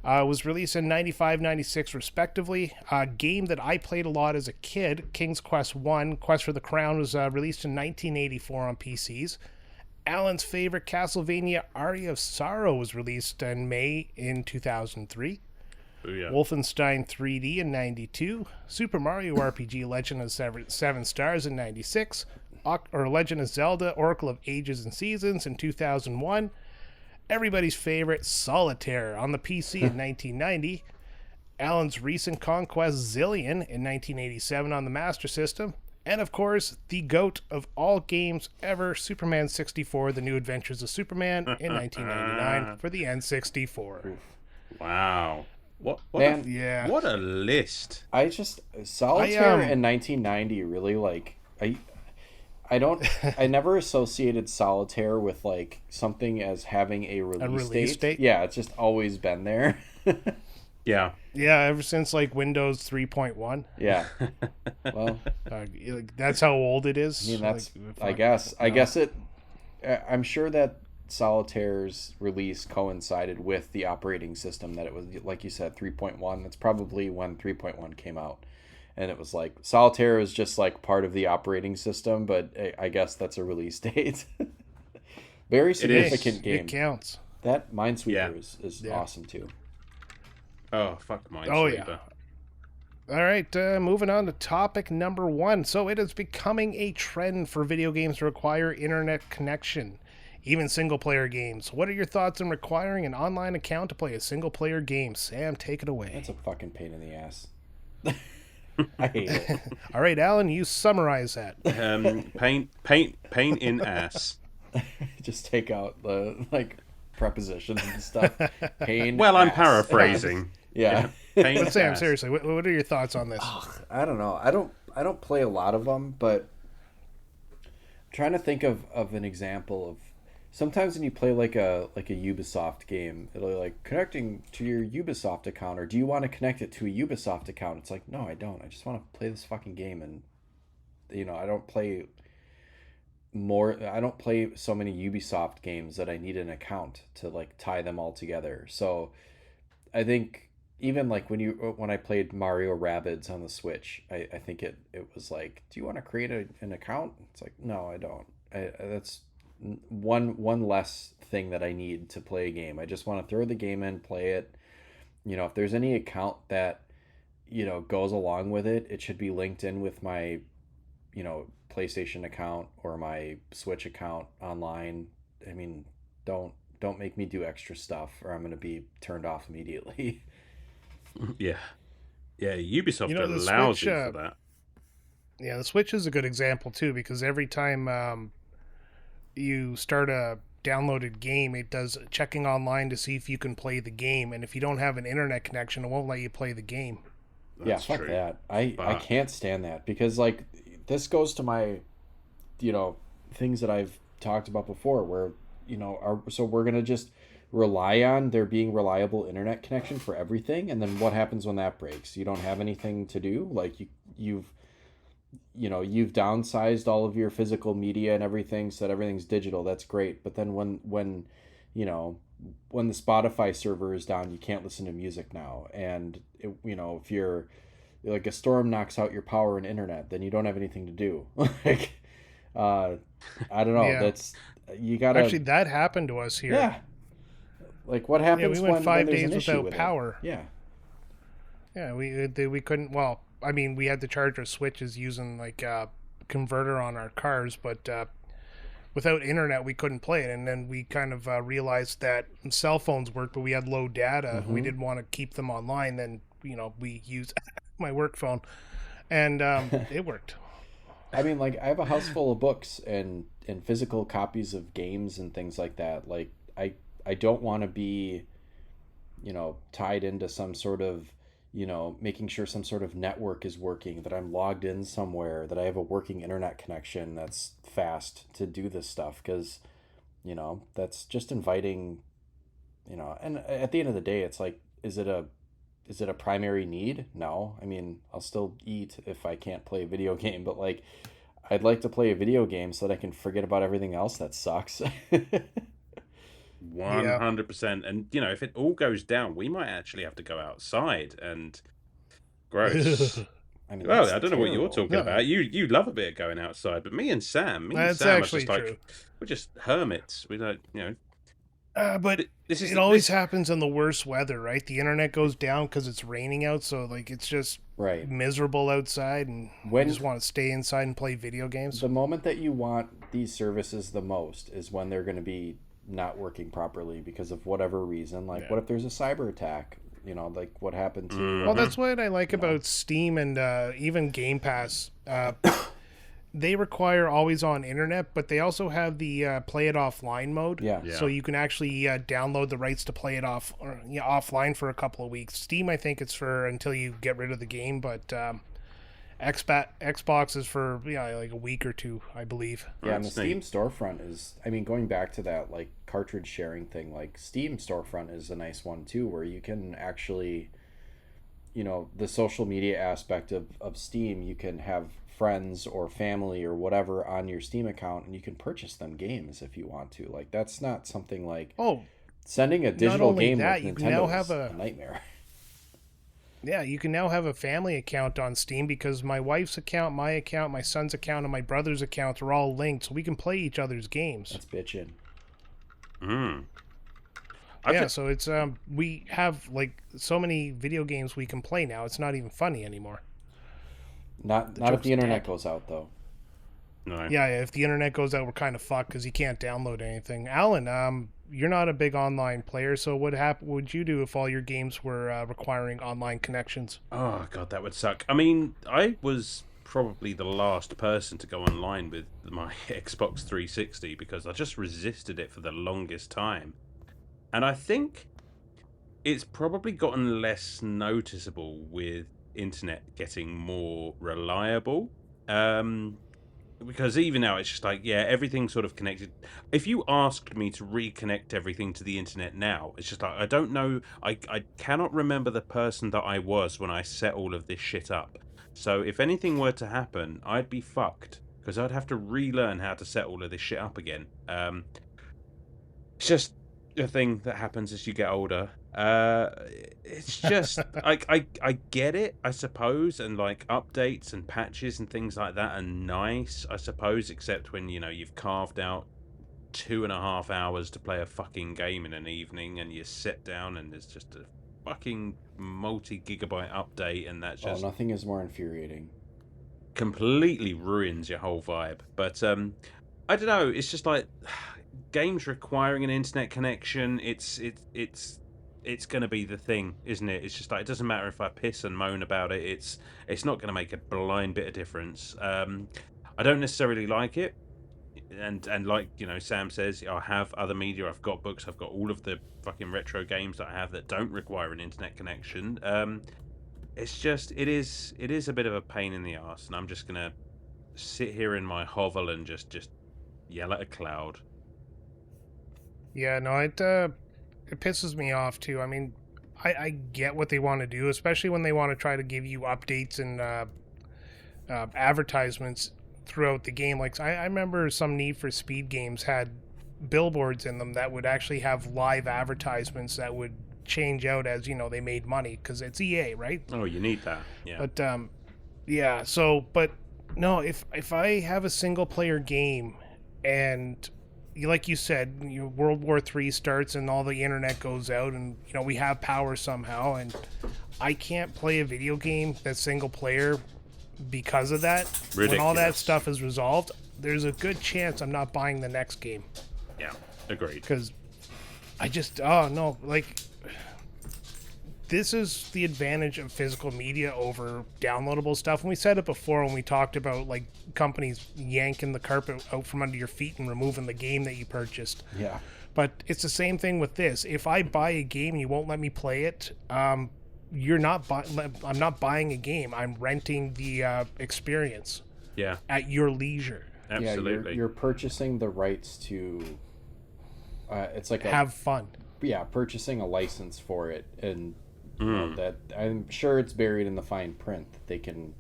Speaker 1: Was released in 95, 96 respectively. A game that I played a lot as a kid, King's Quest 1, Quest for the Crown, was released in 1984 on PCs. Alan's favorite Castlevania, Aria of Sorrow, was released in May in 2003.
Speaker 2: Booyah.
Speaker 1: Wolfenstein 3D in 92. Super Mario RPG Legend of Seven Stars in 96. Or Legend of Zelda Oracle of Ages and Seasons in 2001. Everybody's favorite Solitaire on the PC in 1990. Alan's recent conquest Zillion in 1987 on the Master System. And of course, the GOAT of all games ever, Superman 64, The New Adventures of Superman in 1999 for the N64.
Speaker 2: Wow. What a list.
Speaker 3: Solitaire in 1990 really, like, I never associated Solitaire with, like, something as having a release date. Yeah, it's just always been there.
Speaker 2: Yeah.
Speaker 1: Yeah, ever since, like, Windows 3.1.
Speaker 3: Yeah. Well,
Speaker 1: that's how old it is.
Speaker 3: I mean, that's, I guess I'm sure that Solitaire's release coincided with the operating system that it was, like you said, 3.1. That's probably when 3.1 came out. And it was like, Solitaire is just like part of the operating system, but I guess that's a release date. Very significant game.
Speaker 1: It counts.
Speaker 3: That Minesweeper is awesome too.
Speaker 2: Oh, fuck Minesweeper.
Speaker 1: Oh, yeah. All right, moving on to topic number 1. So it is becoming a trend for video games to require internet connection, even single-player games. What are your thoughts on requiring an online account to play a single-player game? Sam, take it away.
Speaker 3: That's a fucking pain in the ass. I hate it.
Speaker 1: All right, Alan, you summarize that.
Speaker 2: Pain in ass.
Speaker 3: Just take out the, like, prepositions and stuff. Pain.
Speaker 2: Well, I'm
Speaker 3: ass.
Speaker 2: Paraphrasing.
Speaker 3: Yeah.
Speaker 2: Pain
Speaker 1: But Sam,
Speaker 2: ass.
Speaker 1: seriously, what are your thoughts on this?
Speaker 3: I don't know. I don't play a lot of them, but I'm trying to think of an example of sometimes when you play like a Ubisoft game, it'll be like connecting to your Ubisoft account, or do you want to connect it to a Ubisoft account? It's like, no, I don't. I just want to play this fucking game, and I don't play so many Ubisoft games that I need an account to like tie them all together. So I think even like when I played Mario Rabbids on the Switch, I think it was like, do you want to create an account? It's like, no, I don't. That's one less thing that I need to play a game. I just want to throw the game in, play it. If there's any account that goes along with it, it should be linked in with my PlayStation account or my Switch account online. I mean, don't make me do extra stuff, or I'm going to be turned off immediately.
Speaker 2: Yeah, Ubisoft allows you for that.
Speaker 1: Yeah, the Switch is a good example too, because every time you start a downloaded game, it does checking online to see if you can play the game, and if you don't have an internet connection, it won't let you play the game.
Speaker 2: That's
Speaker 3: fuck
Speaker 2: true.
Speaker 3: that. I can't stand that, because like this goes to my things that I've talked about before, where so we're gonna just rely on there being reliable internet connection for everything, and then what happens when that breaks? You don't have anything to do. Like you've downsized all of your physical media and everything, so that everything's digital. That's great, but then when the Spotify server is down, you can't listen to music now, and if you're like a storm knocks out your power and internet, then you don't have anything to do. Like I don't know.
Speaker 1: Yeah.
Speaker 3: That's, you gotta,
Speaker 1: actually, that happened to us here.
Speaker 3: Yeah. Like what happens
Speaker 1: we went 5
Speaker 3: when there's
Speaker 1: days
Speaker 3: an issue
Speaker 1: without
Speaker 3: with
Speaker 1: power.
Speaker 3: It? Yeah.
Speaker 1: Yeah, we couldn't. Well, I mean, we had to charge our Switches using like a converter on our cars, but without internet, we couldn't play it. And then we kind of realized that cell phones worked, but we had low data.
Speaker 3: Mm-hmm.
Speaker 1: We didn't want to keep them online. Then we used my work phone, and it worked.
Speaker 3: I mean, like, I have a house full of books and physical copies of games and things like that. Like, I don't want to be, tied into some sort of, making sure some sort of network is working, that I'm logged in somewhere, that I have a working internet connection that's fast to do this stuff. Because, that's just inviting, and at the end of the day, it's like, is it a primary need? No. I mean, I'll still eat if I can't play a video game, but like, I'd like to play a video game so that I can forget about everything else that sucks.
Speaker 2: 100%. And, you know, if it all goes down, we might actually have to go outside and gross.
Speaker 3: I mean,
Speaker 2: Well,
Speaker 3: that's
Speaker 2: I don't know what you're
Speaker 3: terrible.
Speaker 2: talking about. You love a bit of going outside, but me and Sam
Speaker 1: That's
Speaker 2: are
Speaker 1: actually
Speaker 2: just like,
Speaker 1: true.
Speaker 2: we're just hermits. We don't, you know.
Speaker 1: But it always happens in the worst weather, right? The internet goes down because it's raining out, so like it's just miserable outside, and you just want to stay inside and play video games.
Speaker 3: The moment that you want these services the most is when they're going to be not working properly because of whatever reason. Like, what if there's a cyber attack? You know, like what happened to...
Speaker 1: Well, that's what I like about Steam and even Game Pass. They require always on internet, but they also have the play it offline mode.
Speaker 3: Yeah.
Speaker 1: So you can actually download the rights to play it offline for a couple of weeks. Steam, I think it's for until you get rid of the game, but Xbox is for like a week or two, I believe.
Speaker 3: Yeah, and the Steam storefront is, I mean, going back to that like cartridge sharing thing, like Steam storefront is a nice one too, where you can actually, you know, the social media aspect of Steam, you can have friends or family or whatever on your Steam account, and you can purchase them games if you want to. Like, that's not something like sending a digital game with Nintendo is a nightmare.
Speaker 1: Yeah, you can now have a family account on Steam because my wife's account, my son's account, and my brother's accounts are all linked, so we can play each other's games.
Speaker 3: That's bitchin'.
Speaker 1: So it's we have like so many video games we can play now. It's not even funny anymore.
Speaker 3: Not if the internet goes out, though.
Speaker 2: No.
Speaker 1: Yeah, if the internet goes out, we're kind of fucked because you can't download anything. Alan, you're not a big online player, so what would you do if all your games were requiring online connections?
Speaker 2: Oh, God, that would suck. I mean, I was probably the last person to go online with my Xbox 360 because I just resisted it for the longest time. And I think it's probably gotten less noticeable with internet getting more reliable. Because even now it's just like, everything's sort of connected. If you asked me to reconnect everything to the internet now, it's just like, I don't know, I cannot remember the person that I was when I set all of this shit up. So if anything were to happen, I'd be fucked, because I'd have to relearn how to set all of this shit up again. It's just a thing that happens as you get older. It's just I get it, I suppose, and like updates and patches and things like that are nice, I suppose, except when you've carved out 2.5 hours to play a fucking game in an evening and you sit down and there's just a fucking multi-gigabyte update, and that's just
Speaker 3: nothing is more infuriating.
Speaker 2: Completely ruins your whole vibe. But I don't know, it's just like games requiring an internet connection, it's going to be the thing, isn't it? It's just like, it doesn't matter if I piss and moan about it, it's not going to make a blind bit of difference. I don't necessarily like it, and like Sam says, I have other media, I've got books, I've got all of the fucking retro games that I have that don't require an internet connection. It's just, it is a bit of a pain in the arse, and I'm just going to sit here in my hovel and just yell at a cloud.
Speaker 1: Yeah, no, it pisses me off too. I mean, I get what they want to do, especially when they want to try to give you updates and advertisements throughout the game. Like, I remember some Need for Speed games had billboards in them that would actually have live advertisements that would change out as they made money, because it's EA, right?
Speaker 2: Oh, you need that. Yeah.
Speaker 1: But but no, if I have a single player game and like you said, World War III starts and all the internet goes out, and we have power somehow, and I can't play a video game that's single player because of that.
Speaker 2: Ridiculous.
Speaker 1: When all that stuff is resolved, there's a good chance I'm not buying the next game.
Speaker 2: Yeah, agreed.
Speaker 1: Because this is the advantage of physical media over downloadable stuff. And we said it before when we talked about like companies yanking the carpet out from under your feet and removing the game that you purchased.
Speaker 3: Yeah.
Speaker 1: But it's the same thing with this. If I buy a game and you won't let me play it, I'm not buying a game. I'm renting the experience.
Speaker 2: Yeah.
Speaker 1: At your leisure.
Speaker 2: Absolutely.
Speaker 3: Yeah, you're purchasing the rights to. It's like
Speaker 1: have fun.
Speaker 3: Yeah, purchasing a license for it, and that I'm sure it's buried in the fine print that they can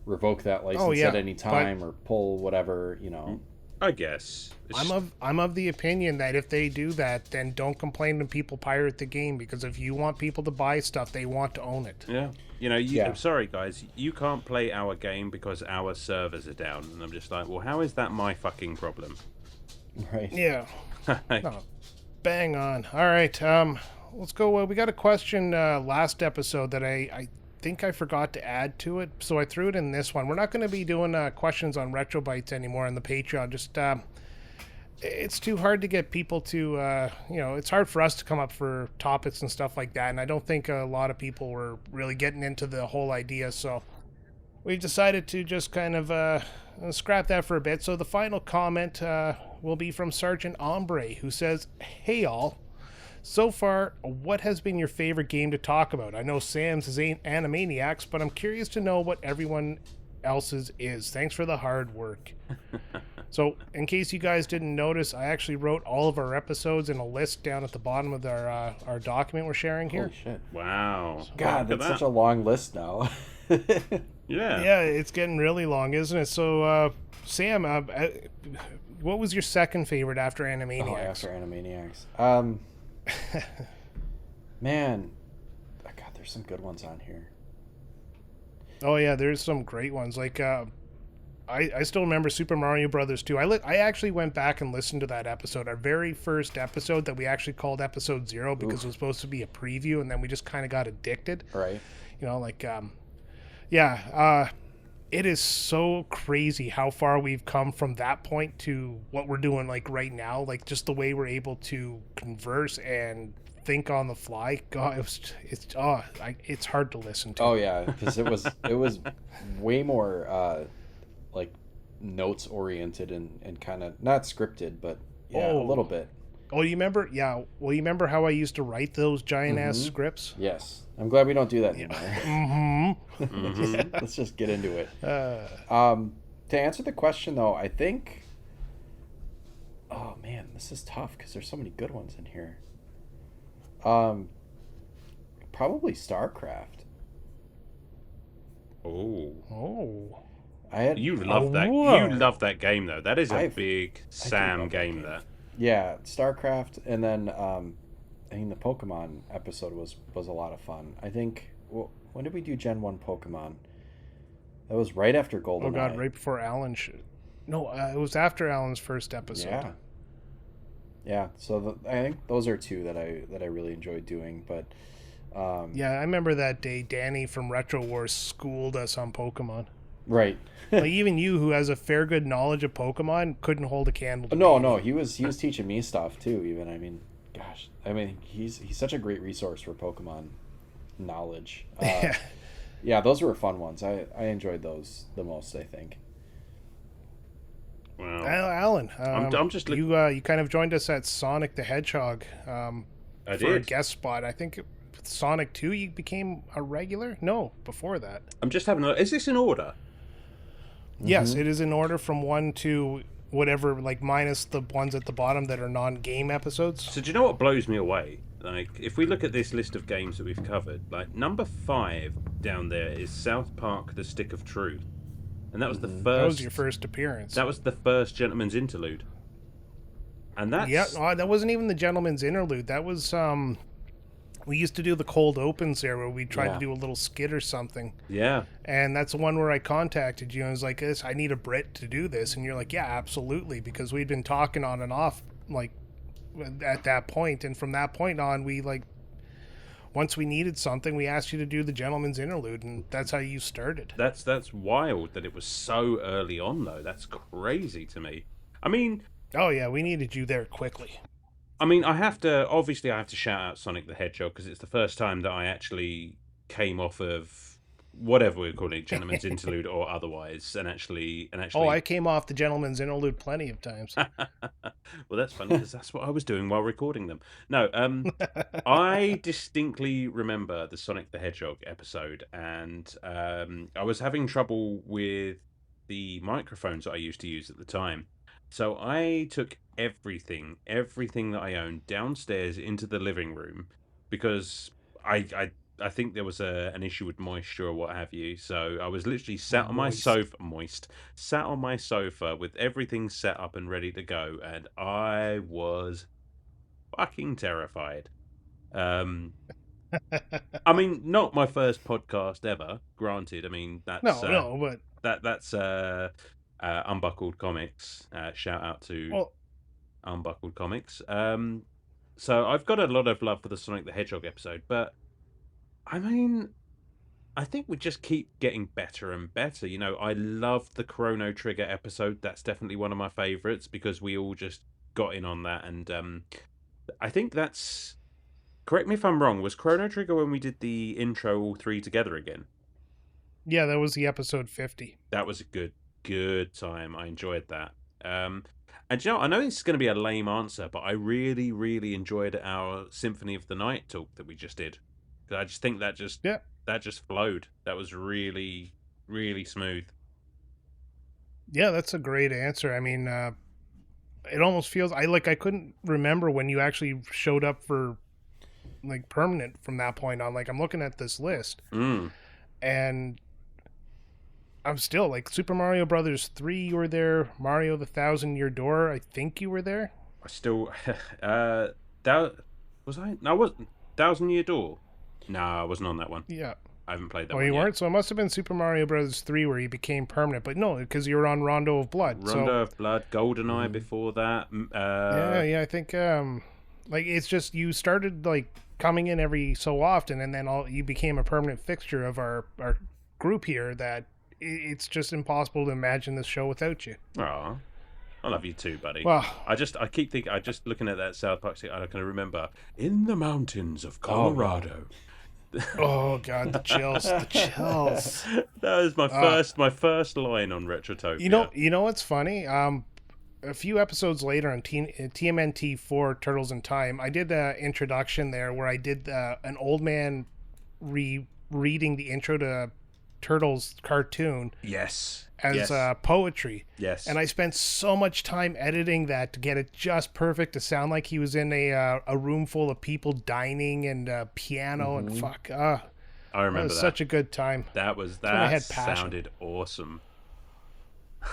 Speaker 3: revoke that license at any time or pull whatever.
Speaker 2: I guess.
Speaker 1: I'm of the opinion that if they do that, then don't complain when people pirate the game, because if you want people to buy stuff, they want to own it.
Speaker 2: Yeah. You know,
Speaker 3: Yeah.
Speaker 2: sorry guys, you can't play our game because our servers are down. And I'm just like, well, how is that my fucking problem?
Speaker 3: Right.
Speaker 1: Yeah. No, bang on. All right. Let's go. We got a question last episode that I think I forgot to add to it, so I threw it in this one. We're not going to be doing questions on RetroBytes anymore on the Patreon. Just it's too hard to get people to, it's hard for us to come up for topics and stuff like that, and I don't think a lot of people were really getting into the whole idea, so we decided to just kind of scrap that for a bit. So the final comment will be from Sergeant Ombre, who says, "Hey all, so far, what has been your favorite game to talk about? I know Sam's is Animaniacs, but I'm curious to know what everyone else's is. Thanks for the hard work." So, in case you guys didn't notice, I actually wrote all of our episodes in a list down at the bottom of our document we're sharing here.
Speaker 3: Holy shit.
Speaker 2: Wow.
Speaker 3: God, that's such a long list now.
Speaker 2: Yeah.
Speaker 1: Yeah, it's getting really long, isn't it? So, Sam, what was your second favorite after Animaniacs?
Speaker 3: Oh, after Animaniacs. Man, God, there's some good ones on here.
Speaker 1: Oh yeah, there's some great ones. Like, I still remember Super Mario Brothers 2. I actually went back and listened to that episode, our very first episode that we actually called episode 0 because it was supposed to be a preview, and then we just kind of got addicted.
Speaker 3: Right.
Speaker 1: You know, like, it is so crazy how far we've come from that point to what we're doing like right now. Like, just the way we're able to converse and think on the fly. God, it's hard to listen to.
Speaker 3: Oh yeah, because it was way more like notes oriented and kind of not scripted, but yeah, a little bit.
Speaker 1: Oh, you remember? Yeah. Well, you remember how I used to write those giant ass scripts?
Speaker 3: Yes. I'm glad we don't do that anymore.
Speaker 2: Mm-hmm.
Speaker 3: Let's just get into it. To answer the question though, I think. Oh man, this is tough because there's so many good ones in here. Probably StarCraft.
Speaker 2: Oh.
Speaker 1: You
Speaker 2: love that.
Speaker 1: Whoa.
Speaker 2: You love that game though. That is a big Sam game. That.
Speaker 3: Yeah, StarCraft, and then I think the Pokemon episode was a lot of fun. I think. Well, when did we do Gen 1 Pokemon? That was right after GoldenEye.
Speaker 1: Oh god, right before Alan. No, it was after Alan's first episode.
Speaker 3: Yeah. Yeah, so I think those are two that I really enjoyed doing, but.
Speaker 1: Yeah, I remember that day Danny from Retro Wars schooled us on Pokemon.
Speaker 3: Right.
Speaker 1: Like, even you, who has a fair good knowledge of Pokemon, couldn't hold a candle to
Speaker 3: No, he was teaching me stuff too. Even gosh, he's such a great resource for Pokemon knowledge. Yeah, those were fun ones. I enjoyed those the most, I think.
Speaker 2: Wow.
Speaker 1: Alan,
Speaker 2: I'm just
Speaker 1: you kind of joined us at Sonic the Hedgehog
Speaker 2: I
Speaker 1: for a
Speaker 2: did.
Speaker 1: guest spot. I think with Sonic 2 you became a regular? No, before that.
Speaker 2: I'm just having a look. Is this in order?
Speaker 1: Yes, it is in order from 1 to whatever, like minus the ones at the bottom that are non-game episodes.
Speaker 2: So do you know what blows me away? Like, if we look at this list of games that we've covered, like number 5 down there is South Park: The Stick of Truth, and that was the first.
Speaker 1: That was your first appearance.
Speaker 2: That was the first Gentleman's Interlude, and that's
Speaker 1: that wasn't even the Gentleman's Interlude. That was we used to do the cold opens there where we tried to do a little skit or something.
Speaker 2: Yeah.
Speaker 1: And that's the one where I contacted you and was like, I need a Brit to do this. And you're like, yeah, absolutely. Because we'd been talking on and off, like, at that point. And from that point on, we, like, once we needed something, we asked you to do the Gentleman's Interlude. And that's how you started.
Speaker 2: That's wild that it was so early on, though. That's crazy to me. I mean...
Speaker 1: Oh, yeah, we needed you there quickly.
Speaker 2: I mean, I have to shout out Sonic the Hedgehog because it's the first time that I actually came off of whatever we're calling it, Gentleman's Interlude or otherwise, and actually. Oh,
Speaker 1: I came off the Gentleman's Interlude plenty of times.
Speaker 2: Well, that's funny because that's what I was doing while recording them. No, I distinctly remember the Sonic the Hedgehog episode, and I was having trouble with the microphones that I used to use at the time. So I took everything that I owned downstairs into the living room because I I think there was an issue with moisture or what have you. So I was literally sat on my sat on my sofa with everything set up and ready to go, and I was fucking terrified. I mean, not my first podcast ever. Granted, I mean
Speaker 1: no, but
Speaker 2: that's Unbuckled Comics. Shout out to
Speaker 1: well,
Speaker 2: Unbuckled Comics. So I've got a lot of love for the Sonic the Hedgehog episode, but I mean, I think we just keep getting better and better. You know, I love the Chrono Trigger episode. That's definitely one of my favorites because we all just got in on that, and I think that's. Correct me if I'm wrong. Was Chrono Trigger when we did the intro all three together again?
Speaker 1: yeah, that was the episode 50.
Speaker 2: That was a good time. I enjoyed that. And you know, I know this is going to be a lame answer, but I really, really enjoyed our Symphony of the Night talk that we just did. I just think that just flowed. That was really, really smooth.
Speaker 1: Yeah, that's a great answer. I mean, it almost feels I couldn't remember when you actually showed up for like permanent from that point on. Like I'm looking at this list, and I'm still like Super Mario Brothers 3. You were there. Mario the Thousand Year Door. I think you were there.
Speaker 2: I still, that was I. No, I wasn't. Thousand Year Door. No, I wasn't on that one.
Speaker 1: Yeah.
Speaker 2: I haven't played that
Speaker 1: Oh,
Speaker 2: one
Speaker 1: you
Speaker 2: yet.
Speaker 1: weren't? So it must have been Super Mario Bros. 3 where you became permanent. But no, because you were on Rondo of Blood.
Speaker 2: Rondo of Blood, GoldenEye before that.
Speaker 1: Yeah, I think like it's just you started like coming in every so often, and then you became a permanent fixture of our group here. That it's just impossible to imagine this show without you.
Speaker 2: Aw, I love you too, buddy.
Speaker 1: Well,
Speaker 2: I keep thinking, looking at that South Park scene, I can remember in the mountains of Colorado.
Speaker 1: Oh god, the chills, the chills.
Speaker 2: That was my first line on Retrotopia.
Speaker 1: You know what's funny? A few episodes later on TMNT 4 Turtles in Time, I did an introduction there where I did an old man reading the intro to Turtles cartoon.
Speaker 2: Yes.
Speaker 1: As poetry.
Speaker 2: Yes.
Speaker 1: And I spent so much time editing that to get it just perfect to sound like he was in a room full of people dining and piano and fuck.
Speaker 2: I remember
Speaker 1: that was such a good time.
Speaker 2: That sounded awesome.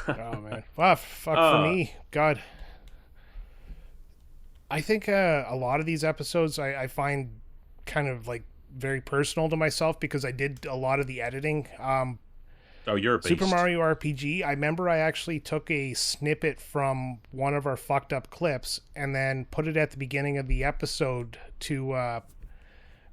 Speaker 1: Oh man. Wow, fuck for me. God. I think a lot of these episodes I find kind of like very personal to myself because I did a lot of the editing.
Speaker 2: Oh, you're a beast.
Speaker 1: Super Mario RPG. I remember I actually took a snippet from one of our fucked up clips and then put it at the beginning of the episode to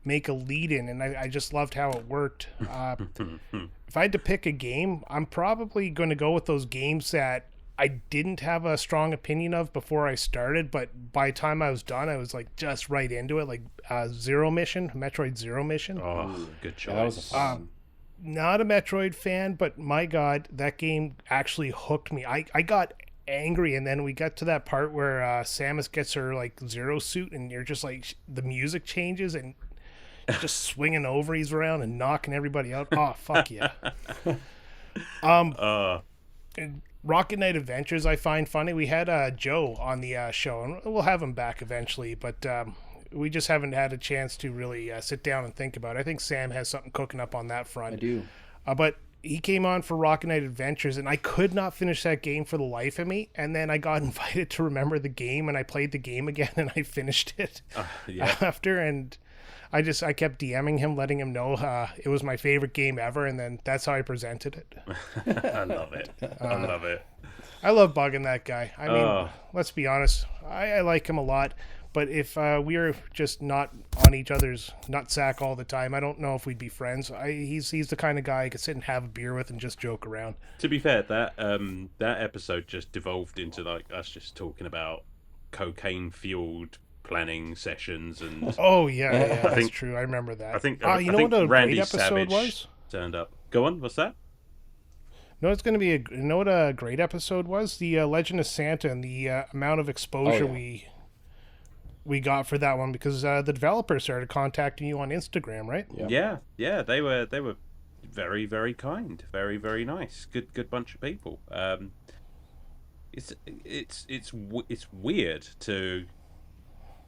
Speaker 1: make a lead in, and I just loved how it worked. If I had to pick a game, I'm probably going to go with those games that I didn't have a strong opinion of before I started, but by the time I was done, I was like just right into it, like Metroid Zero Mission.
Speaker 2: Oh, good choice.
Speaker 3: That was fun.
Speaker 1: Not a Metroid fan, but my God, that game actually hooked me. I got angry, and then we got to that part where Samus gets her like Zero suit, and you're just like the music changes, and just swinging ovaries around and knocking everybody out. Oh fuck yeah! Rocket Knight Adventures I find funny. We had Joe on the show, and we'll have him back eventually, but we just haven't had a chance to really sit down and think about it. I think Sam has something cooking up on that front.
Speaker 3: I do.
Speaker 1: But he came on for Rocket Knight Adventures, and I could not finish that game for the life of me. And then I got invited to remember the game, and I played the game again, and I finished it after. And I kept DMing him, letting him know it was my favorite game ever, and then that's how I presented it.
Speaker 2: I love it. I love it.
Speaker 1: I love bugging that guy. I mean, let's be honest. I like him a lot. But if we were just not on each other's nutsack all the time, I don't know if we'd be friends. He's the kind of guy I could sit and have a beer with and just joke around.
Speaker 2: To be fair, that episode just devolved into like us just talking about cocaine-fueled planning sessions and.
Speaker 1: Oh yeah, that's true. I remember that.
Speaker 2: I think
Speaker 1: you know what a
Speaker 2: Randy
Speaker 1: great episode
Speaker 2: Savage
Speaker 1: was?
Speaker 2: Turned up. Go on. What's that?
Speaker 1: No, it's going to be you know what a great episode was? The Legend of Santa and the amount of exposure we got for that one because the developers started contacting you on Instagram, right?
Speaker 2: Yeah. They were very, very kind, very, very nice, good bunch of people. It's weird to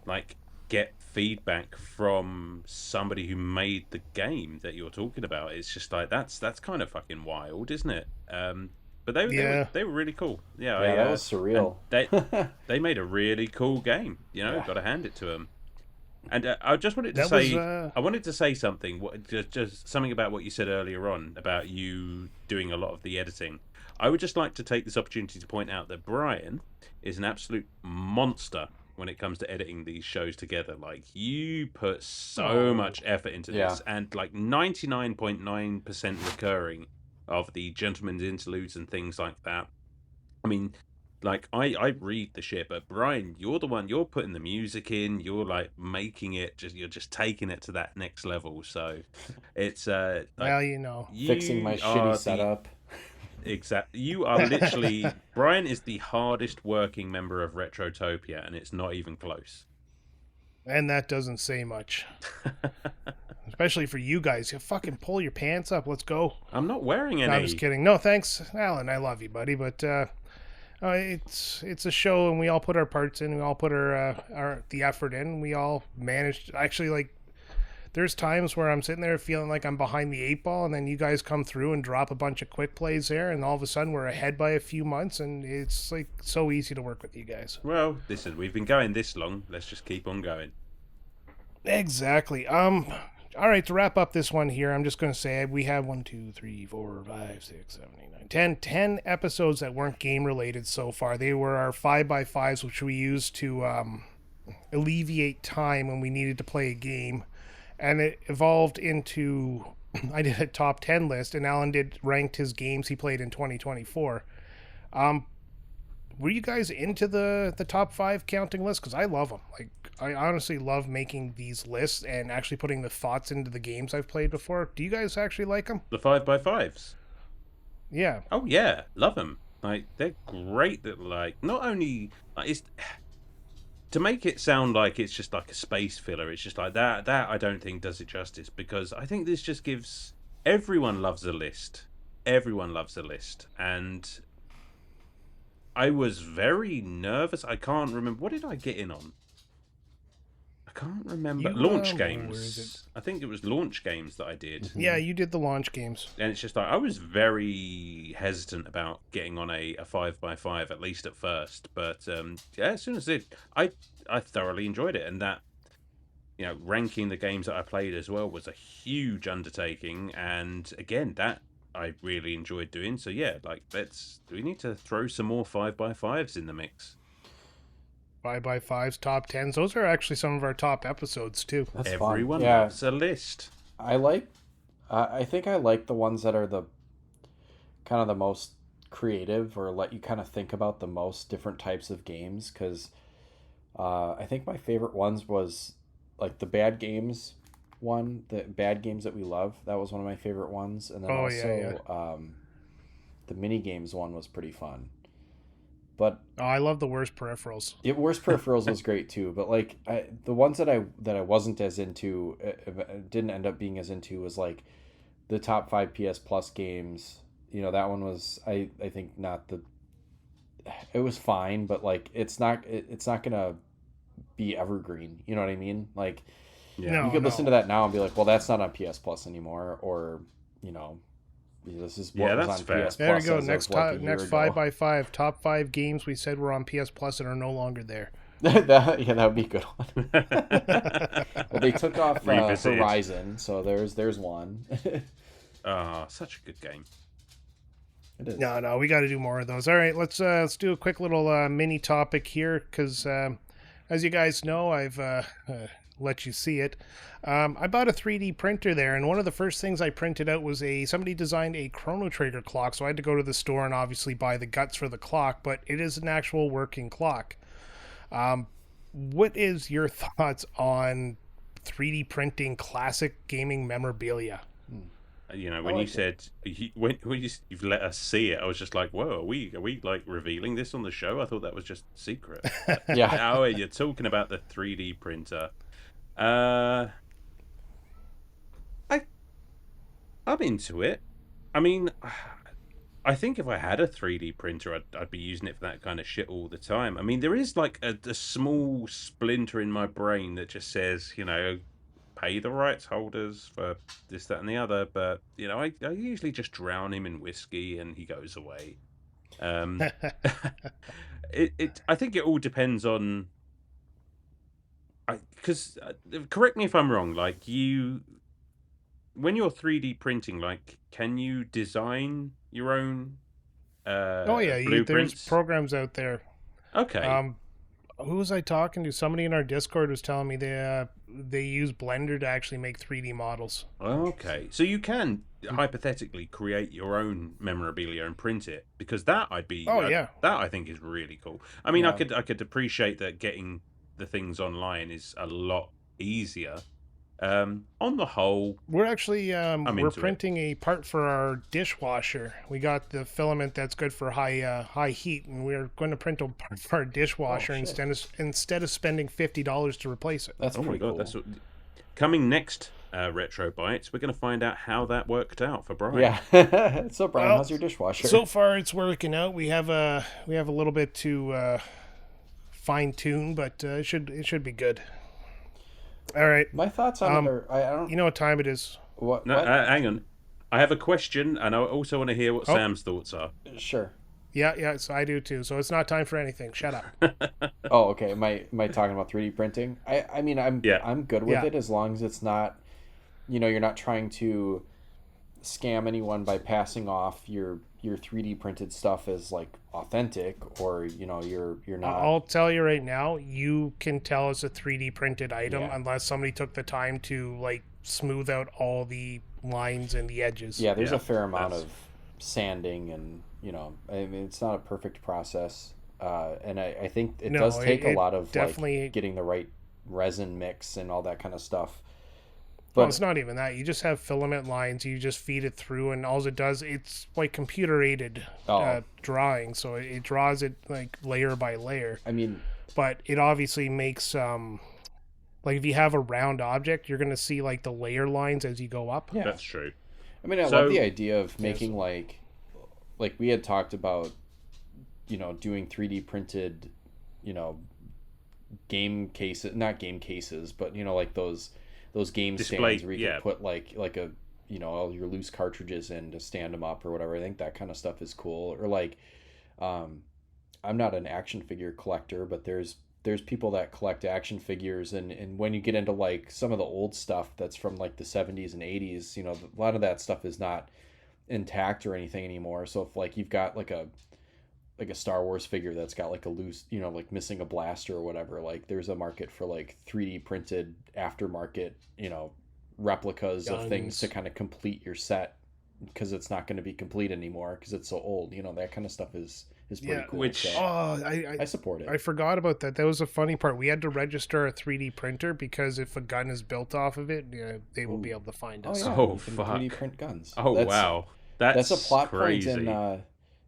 Speaker 2: like get feedback from somebody who made the game that you're talking about. It's just like that's kind of fucking wild, isn't it? But they were really cool. Yeah,
Speaker 3: that was surreal.
Speaker 2: They made a really cool game. You know, got to hand it to them. And I just wanted to I wanted to say something. Just something about what you said earlier on about you doing a lot of the editing. I would just like to take this opportunity to point out that Brian is an absolute monster when it comes to editing these shows together. Like, you put so much effort into this, and like 99.9% recurring of the gentleman's interludes and things like that. I mean, like, I read the shit, but Brian, you're the one, you're putting the music in, you're like making it, you're just taking it to that next level. So it's like,
Speaker 1: well, you know,
Speaker 3: fixing my shitty setup.
Speaker 2: Exactly. You are literally Brian is the hardest working member of Retrotopia, and it's not even close.
Speaker 1: And that doesn't say much. Especially for you guys. You fucking pull your pants up. Let's go.
Speaker 2: I'm not wearing any.
Speaker 1: No, I'm just kidding. No, thanks, Alan. I love you, buddy. But it's a show, and we all put our parts in. We all put the effort in. We all managed. Actually, like, there's times where I'm sitting there feeling like I'm behind the 8 ball, and then you guys come through and drop a bunch of quick plays there, and all of a sudden we're ahead by a few months, and it's like so easy to work with you guys.
Speaker 2: Well, listen, we've been going this long. Let's just keep on going.
Speaker 1: Exactly. All right, to wrap up this one here, I'm just going to say we have 1, 2, 3, 4, 5, 6, 7, 8, 9, 10 episodes that weren't game related so far. They were our 5x5s, which we used to alleviate time when we needed to play a game. And it evolved into, I did a top 10 list, and Alan ranked his games he played in 2024. Were you guys into the top 5 counting list? Because I love them. Like, I honestly love making these lists and actually putting the thoughts into the games I've played before. Do you guys actually like them?
Speaker 2: The 5x5s?
Speaker 1: Yeah.
Speaker 2: Oh, yeah. Love them. Like, they're great. That, like, not only... it's... To make it sound like it's just like a space filler, it's just like that I don't think does it justice, because I think this just gives... Everyone loves a list. Everyone loves a list. And I was very nervous. I can't remember. What did I get in on? I can't remember. Launch games. Where is it? I think it was launch games that I did.
Speaker 1: Yeah, you did the launch games.
Speaker 2: And it's just like, I was very hesitant about getting on a 5x5, at least at first. But yeah, as soon as I thoroughly enjoyed it. And that, you know, ranking the games that I played as well was a huge undertaking. And again, that I really enjoyed doing. So yeah, like, we need to throw some more 5x5s in the mix.
Speaker 1: 5x5s, top 10s. Those are actually some of our top episodes too.
Speaker 3: That's
Speaker 2: Everyone
Speaker 3: fun.
Speaker 2: loves a list.
Speaker 3: I think I like the ones that are the kind of the most creative, or let you kind of think about the most different types of games. Because I think my favorite ones was like the bad games one, the bad games that we love. That was one of my favorite ones. And then the mini games one was pretty fun. But
Speaker 1: I love the worst peripherals.
Speaker 3: Worst peripherals was great too, but like the ones that I wasn't as into, didn't end up being as into, was like the top 5 PS Plus games. You know, that one was I think not the. It was fine, but like it's not gonna be evergreen. You know what I mean? Like,
Speaker 2: yeah.
Speaker 3: You could listen to that now and be like, well, that's not on PS Plus anymore, or you know. This is what was on
Speaker 2: fair.
Speaker 3: PS Plus.
Speaker 1: There we go.
Speaker 3: Next
Speaker 1: 5x5 top 5 games we said were on PS Plus and are no longer there.
Speaker 3: that would be a good one. Well, they took off Horizon, so there's one.
Speaker 2: Such a good game.
Speaker 3: It is.
Speaker 1: No, we got to do more of those. All right, let's do a quick little mini topic here, because as you guys know, I've let you see it. I bought a 3D printer there, and one of the first things I printed out was somebody designed a Chrono Trigger clock, so I had to go to the store and obviously buy the guts for the clock, but it is an actual working clock. What is your thoughts on 3D printing classic gaming memorabilia?
Speaker 2: You know, when you said you've let us see it, I was just like, whoa, are we like revealing this on the show? I thought that was just secret.
Speaker 3: Yeah.
Speaker 2: Now you're talking about the 3D printer. I'm into it. I mean, I think if I had a 3D printer, I'd be using it for that kind of shit all the time. I mean, there is like a small splinter in my brain that just says, pay the rights holders for this, that, and the other. But I usually just drown him in whiskey and he goes away. I think it all depends on. Because correct me if I'm wrong. Like when you're 3D printing, like, can you design your own
Speaker 1: Oh yeah, there's
Speaker 2: blueprints?
Speaker 1: programs out there.
Speaker 2: Okay.
Speaker 1: Who was I talking to? Somebody in our Discord was telling me they use Blender to actually make 3D models.
Speaker 2: Okay. So you can hypothetically create your own memorabilia and print it, because that
Speaker 1: Oh yeah.
Speaker 2: that I think is really cool. I mean,
Speaker 3: Yeah.
Speaker 2: I could appreciate that getting the things online is a lot easier. On the whole,
Speaker 1: We're actually
Speaker 2: I'm
Speaker 1: we're
Speaker 2: into it.
Speaker 1: printing a part for our dishwasher. We got the filament that's good for high heat, and we're going to print a part for our dishwasher
Speaker 3: shit.
Speaker 1: instead of spending $50 to replace it.
Speaker 3: That's
Speaker 2: Oh my
Speaker 3: pretty
Speaker 2: god,
Speaker 3: cool.
Speaker 2: that's coming next. RetroBytes. We're going to find out how that worked out for Brian.
Speaker 3: Yeah. So Brian,
Speaker 1: Well,
Speaker 3: how's your dishwasher?
Speaker 1: So far, it's working out. We have a little bit to fine tune, but it should be good. All right.
Speaker 3: My thoughts on it are I don't.
Speaker 1: You know what time it is?
Speaker 3: What?
Speaker 2: No,
Speaker 3: What?
Speaker 2: hang on. I have a question, and I also want to hear what
Speaker 1: Oh.
Speaker 2: Sam's thoughts are.
Speaker 3: Sure.
Speaker 1: Yeah. So I do too. So it's not time for anything. Shut up.
Speaker 3: Oh, okay. Am I talking about 3D printing? I mean, I'm
Speaker 2: Yeah.
Speaker 3: I'm good with
Speaker 1: Yeah.
Speaker 3: it as long as it's not, you're not trying to scam anyone by passing off your 3D printed stuff as like authentic, or you're not.
Speaker 1: I'll tell you right now, you can tell it's a 3D printed item
Speaker 3: Yeah.
Speaker 1: unless somebody took the time to like smooth out all the lines and the edges.
Speaker 3: Yeah, there's
Speaker 2: Yeah,
Speaker 3: a fair amount
Speaker 2: that's-
Speaker 3: of sanding, and I mean, it's not a perfect process, and I think it
Speaker 1: No,
Speaker 3: does take a
Speaker 1: it
Speaker 3: lot of
Speaker 1: definitely-
Speaker 3: like getting the right resin mix and all that kind of stuff.
Speaker 1: Well,
Speaker 3: But
Speaker 1: it's not even that. You just have filament lines. You just feed it through, and all it does, it's like computer aided
Speaker 3: Oh.
Speaker 1: drawing. So it draws it like layer by layer.
Speaker 3: I mean,
Speaker 1: But it obviously makes like if you have a round object, you're gonna see like the layer lines as you go up.
Speaker 3: yeah,
Speaker 2: That's true.
Speaker 3: I mean, I
Speaker 2: So-
Speaker 3: love the idea of making like we had talked about, doing 3D printed, game cases, not game cases, but like those game
Speaker 2: Display,
Speaker 3: stands where you
Speaker 2: yeah.
Speaker 3: can put like a all your loose cartridges in to stand them up or whatever. I think that kind of stuff is cool. Or like, I'm not an action figure collector, but there's people that collect action figures, and when you get into like some of the old stuff that's from like the 70s and 80s, a lot of that stuff is not intact or anything anymore. So if like you've got like a Star Wars figure that's got like a loose, like missing a blaster or whatever, like there's a market for like 3D printed aftermarket, replicas of things to kind of complete your set, because it's not going to be complete anymore because it's so old. That kind of stuff is pretty
Speaker 1: Yeah,
Speaker 3: cool.
Speaker 2: which-
Speaker 3: so
Speaker 1: Oh,
Speaker 3: I support it.
Speaker 1: I forgot about that. That was a funny part. We had to register a 3D printer because if a gun is built off of it, they will be able to find us.
Speaker 3: yeah,
Speaker 2: Oh,
Speaker 3: you can
Speaker 2: fuck.
Speaker 3: 3D print guns.
Speaker 2: Oh, wow. That's
Speaker 3: That's a plot
Speaker 2: crazy.
Speaker 3: point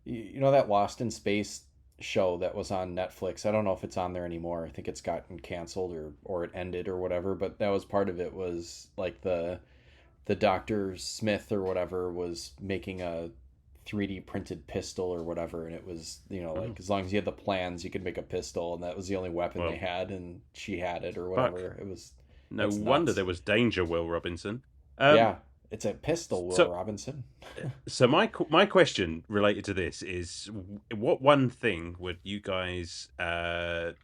Speaker 3: in that Lost in Space show that was on Netflix. I don't know if it's on there anymore. I think it's gotten canceled or it ended or whatever, but that was part of it, was like the Dr. Smith or whatever was making a 3D printed pistol or whatever, and it was, like as long as you had the plans you could make a pistol, and that was the only weapon
Speaker 2: Well,
Speaker 3: they had, and she had it or whatever. It was
Speaker 2: No
Speaker 3: that's
Speaker 2: wonder
Speaker 3: nuts.
Speaker 2: there was danger, Will Robinson.
Speaker 3: Yeah, it's a pistol, Will
Speaker 2: so-
Speaker 3: Robinson.
Speaker 2: So my question related to this is, what one thing would you guys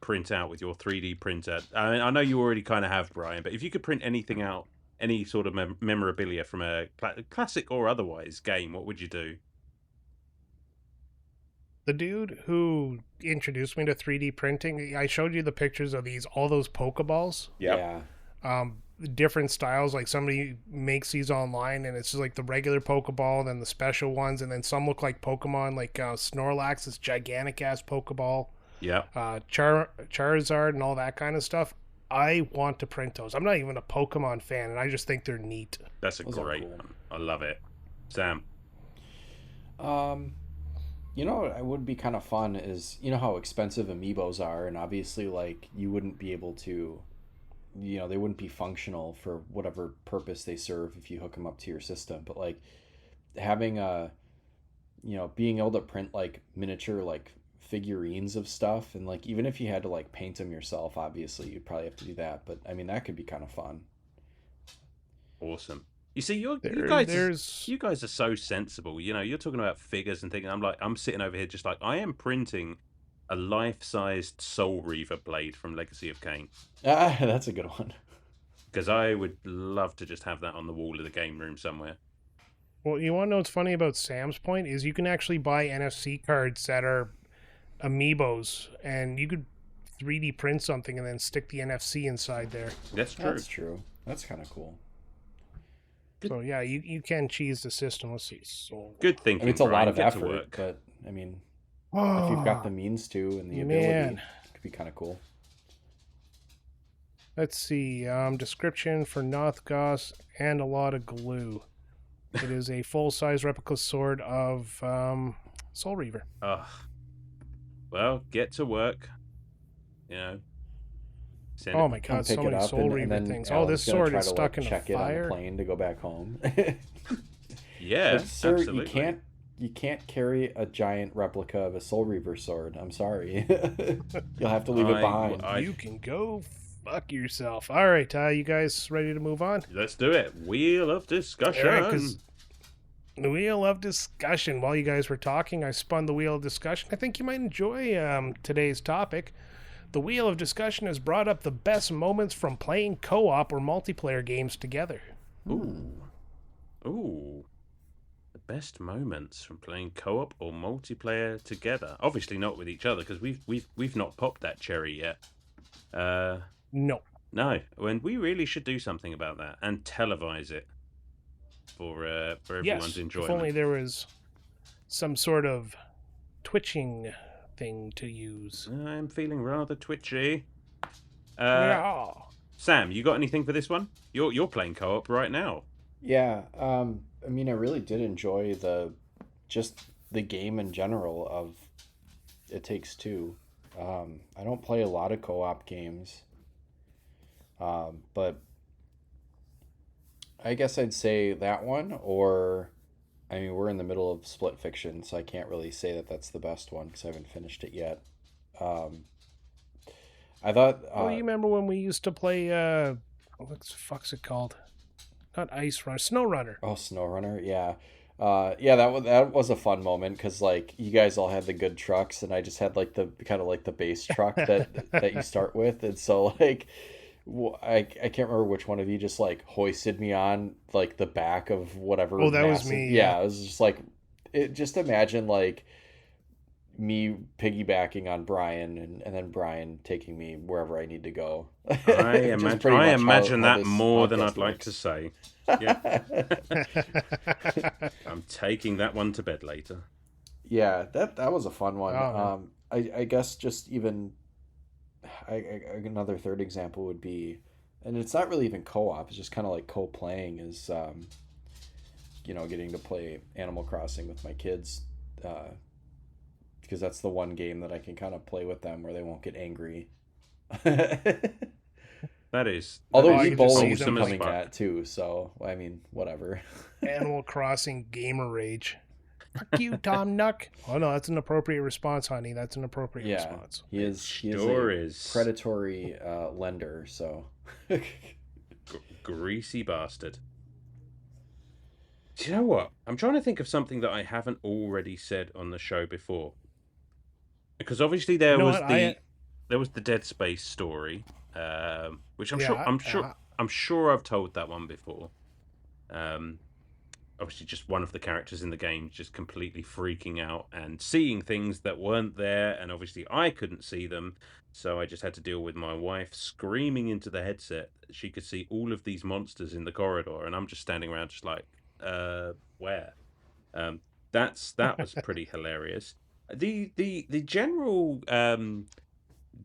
Speaker 2: print out with your 3D printer? I mean, I know you already kind of have, Brian, but if you could print anything out, any sort of memorabilia from a classic or otherwise game, what would you do?
Speaker 1: The dude who introduced me to 3D printing, I showed you the pictures of all those Pokeballs.
Speaker 3: Yeah.
Speaker 1: Different styles. Like somebody makes these online, and it's just like the regular Pokeball, then the special ones, and then some look like Pokemon, like Snorlax, this gigantic ass Pokeball,
Speaker 2: Yeah.
Speaker 1: Charizard, and all that kind of stuff. I want to print those. I'm not even a Pokemon fan, and I just think they're neat.
Speaker 2: That's a
Speaker 3: Those are
Speaker 2: great
Speaker 3: cool.
Speaker 2: one. I love it. Sam.
Speaker 3: What would be kind of fun is, how expensive amiibos are, and obviously like you wouldn't be able to, they wouldn't be functional for whatever purpose they serve if you hook them up to your system, but like having a being able to print like miniature like figurines of stuff, and like even if you had to like paint them yourself, obviously you'd probably have to do that, but I mean that could be kind of fun.
Speaker 2: Awesome. You see,
Speaker 1: There's
Speaker 2: you guys are so sensible. You're talking about figures and things. I'm sitting over here just like I am printing a life-sized Soul Reaver blade from Legacy of Kain.
Speaker 3: That's a good one.
Speaker 2: Because I would love to just have that on the wall of the game room somewhere.
Speaker 1: Well, you want to know what's funny about Sam's point is you can actually buy NFC cards that are amiibos, and you could 3D print something and then stick the NFC inside there.
Speaker 2: That's true.
Speaker 3: That's true. That's kind of cool.
Speaker 1: So yeah, you can cheese the system. Let's see. So
Speaker 2: Good thinking.
Speaker 3: I mean, it's a
Speaker 2: Brian.
Speaker 3: lot of
Speaker 2: Get to
Speaker 3: effort,
Speaker 2: work.
Speaker 3: but I mean, if you've got the means to and the ability, it could be kind of cool.
Speaker 1: Let's see. Description for Nothgos and a lot of glue. It is a full-size replica sword of Soul Reaver.
Speaker 2: Well, get to work.
Speaker 1: Oh my god, so many Soul Reaver things. Oh, this sword is stuck in a fire.
Speaker 3: Check it on the plane to go back home.
Speaker 2: Yeah,
Speaker 3: but, sir,
Speaker 2: absolutely.
Speaker 3: you can't carry a giant replica of a Soul Reaver sword. I'm sorry. You'll have to leave it behind.
Speaker 1: You can go fuck yourself. All right, you guys ready to move on?
Speaker 2: Let's do it. Wheel of discussion.
Speaker 1: Right, the wheel of discussion. While you guys were talking, I spun the wheel of discussion. I think you might enjoy today's topic. The wheel of discussion has brought up the best moments from playing co-op or multiplayer games together.
Speaker 2: Ooh. The best moments from playing co-op or multiplayer together. Obviously not with each other, because we've not popped that cherry yet.
Speaker 1: No.
Speaker 2: And we really should do something about that and televise it for everyone's enjoyment.
Speaker 1: If only there was some sort of twitching thing to use.
Speaker 2: I'm feeling rather twitchy.
Speaker 1: Yeah.
Speaker 2: Sam, you got anything for this one? You're playing co-op right now.
Speaker 3: Yeah. I mean, I really did enjoy just the game in general of It Takes Two. I don't play a lot of co-op games, but I guess I'd say that one, or I mean, we're in the middle of Split Fiction, so I can't really say that that's the best one because I haven't finished it yet. I thought.
Speaker 1: You remember when we used to play? What the fuck's it called? Not Ice Runner, Snow Runner.
Speaker 3: Oh, Snow Runner, yeah. Yeah, that was a fun moment because like you guys all had the good trucks and I just had like the kind of like the base truck that you start with, and so like I can't remember which one of you just like hoisted me on like the back of whatever.
Speaker 1: Oh, that was me.
Speaker 3: Yeah, it was just like just imagine like me piggybacking on Brian and then Brian taking me wherever I need to go.
Speaker 2: I imagine that more than I'd like to say. Yeah. I'm taking that one to bed later.
Speaker 3: Yeah, that was a fun one.
Speaker 1: Oh,
Speaker 3: I guess just even another third example would be, and it's not really even co-op, it's just kind of like co-playing, is getting to play Animal Crossing with my kids, because that's the one game that I can kind of play with them where they won't get angry.
Speaker 2: That is.
Speaker 3: Although bowling's coming at too, so I mean, whatever.
Speaker 1: Animal Crossing gamer rage. Fuck you, Tom Nook. Oh no, that's an appropriate response, honey. That's an appropriate response.
Speaker 3: He is a predatory lender, so
Speaker 2: greasy bastard. Do you know what? I'm trying to think of something that I haven't already said on the show before. Because obviously there was the Dead Space story, which I'm sure I've told that one before. Obviously, just one of the characters in the game just completely freaking out and seeing things that weren't there, and obviously I couldn't see them, so I just had to deal with my wife screaming into the headset that she could see all of these monsters in the corridor, and I'm just standing around just like, where? That was pretty hilarious. The general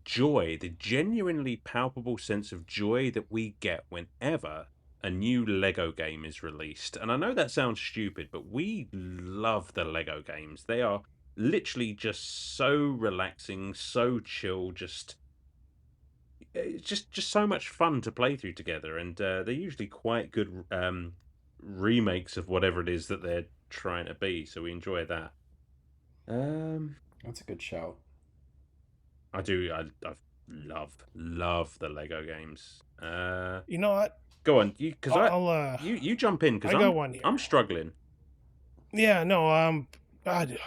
Speaker 2: joy, the genuinely palpable sense of joy that we get whenever a new Lego game is released. And I know that sounds stupid, but we love the Lego games. They are literally just so relaxing, so chill, just so much fun to play through together. And they're usually quite good remakes of whatever it is that they're trying to be, so we enjoy that.
Speaker 3: That's a good shout.
Speaker 2: I do. I love the Lego games.
Speaker 1: You know what?
Speaker 2: Go on, because
Speaker 1: I'll
Speaker 2: you jump in because
Speaker 1: I got one here.
Speaker 2: I'm struggling.
Speaker 1: Yeah, no, God,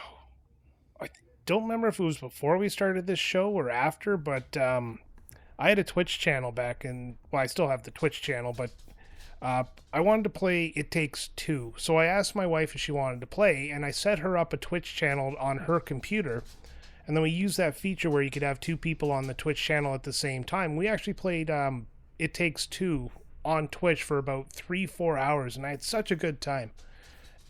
Speaker 1: I don't remember if it was before we started this show or after, but I had a Twitch channel back in. Well, I still have the Twitch channel, but I wanted to play It Takes Two. So I asked my wife if she wanted to play, and I set her up a Twitch channel on her computer. And then we used that feature where you could have two people on the Twitch channel at the same time. We actually played It Takes Two on Twitch for about 3-4 hours, and I had such a good time.